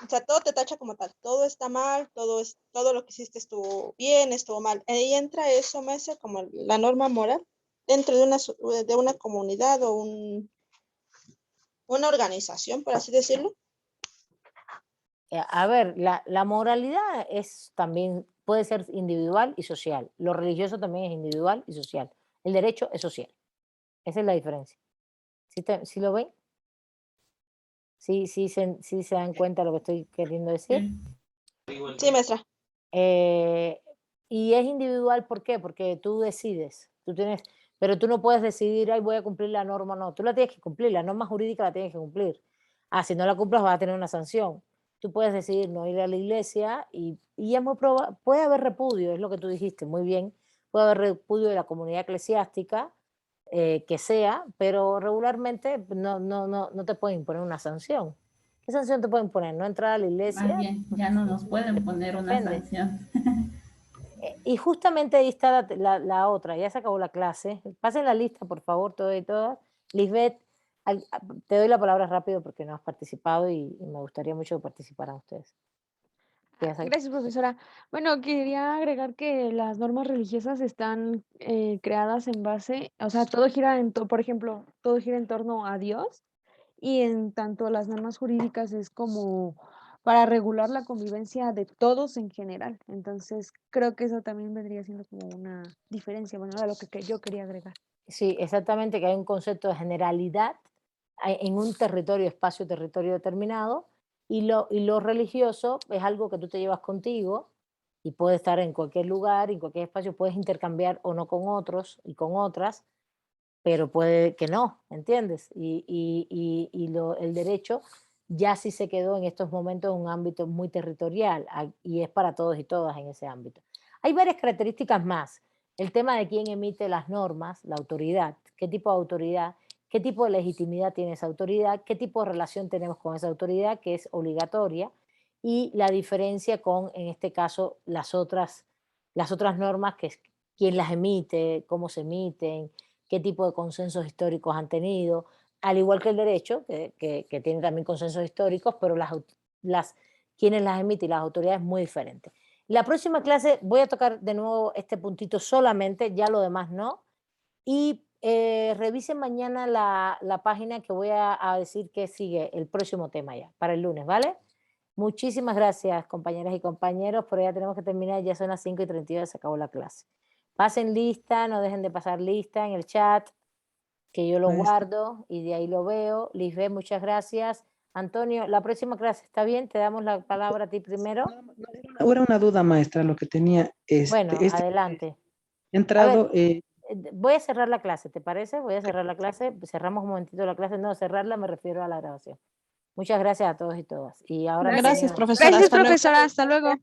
o sea, todo te tacha como tal, todo está mal, todo lo que hiciste estuvo bien, estuvo mal. Ahí entra eso, maestra, como la norma moral dentro de una comunidad o una organización, por así decirlo. A ver, la moralidad es también, puede ser individual y social. Lo religioso también es individual y social. El derecho es social. Esa es la diferencia. ¿Sí lo ven? ¿Sí se dan cuenta de lo que estoy queriendo decir? Sí, maestra. Y es individual, ¿por qué? Porque tú decides, pero tú no puedes decidir, ay, voy a cumplir la norma, no, tú la tienes que cumplir, la norma jurídica la tienes que cumplir. Si no la cumplas vas a tener una sanción. Tú puedes decidir no ir a la iglesia y es muy probable, puede haber repudio, es lo que tú dijiste, muy bien, puede haber repudio de la comunidad eclesiástica, que sea, pero regularmente no te pueden imponer una sanción. ¿Qué sanción te pueden poner? ¿No entrar a la iglesia? Más bien, ya no nos pueden poner una Depende. sanción. Y justamente ahí está la otra, ya se acabó la clase. Pasen la lista, por favor, todas y todas. Lisbeth, te doy la palabra rápido porque no has participado y me gustaría mucho que participaran ustedes. Gracias, profesora. Bueno, quería agregar que las normas religiosas están creadas en base, o sea, todo gira por ejemplo, todo gira en torno a Dios, y en tanto las normas jurídicas es como para regular la convivencia de todos en general. Entonces, creo que eso también vendría siendo como una diferencia, bueno, era lo que yo quería agregar. Sí, exactamente, que hay un concepto de generalidad en un territorio, espacio-territorio determinado, y lo religioso es algo que tú te llevas contigo y puede estar en cualquier lugar, en cualquier espacio, puedes intercambiar o no con otros y con otras, pero puede que no, ¿entiendes? El derecho ya sí se quedó en estos momentos en un ámbito muy territorial y es para todos y todas en ese ámbito. Hay varias características más. El tema de quién emite las normas, la autoridad, qué tipo de autoridad, qué tipo de legitimidad tiene esa autoridad, qué tipo de relación tenemos con esa autoridad, que es obligatoria, y la diferencia con, en este caso, las otras normas, que es quién las emite, cómo se emiten, qué tipo de consensos históricos han tenido, al igual que el derecho, que tiene también consensos históricos, pero quienes las emiten y las autoridades muy diferentes. La próxima clase voy a tocar de nuevo este puntito solamente, ya lo demás no, y revisen mañana la página que voy a decir que sigue el próximo tema ya, para el lunes, ¿vale? Muchísimas gracias, compañeras y compañeros, pero ya tenemos que terminar, ya son las 5:32, se acabó la clase. Pasen lista, no dejen de pasar lista en el chat, que yo lo guardo y de ahí lo veo. Lisbeth, muchas gracias. Antonio, la próxima clase, ¿está bien? Te damos la palabra a ti primero. Era una duda, maestra, lo que tenía. Bueno, adelante. Entrado. A ver, voy a cerrar la clase, ¿te parece? Voy a cerrar la clase. Cerramos un momentito la clase. No, cerrarla me refiero a la grabación. Muchas gracias a todos y todas. Y ahora Gracias, Antonio, profesora. Gracias, profesora. Hasta luego.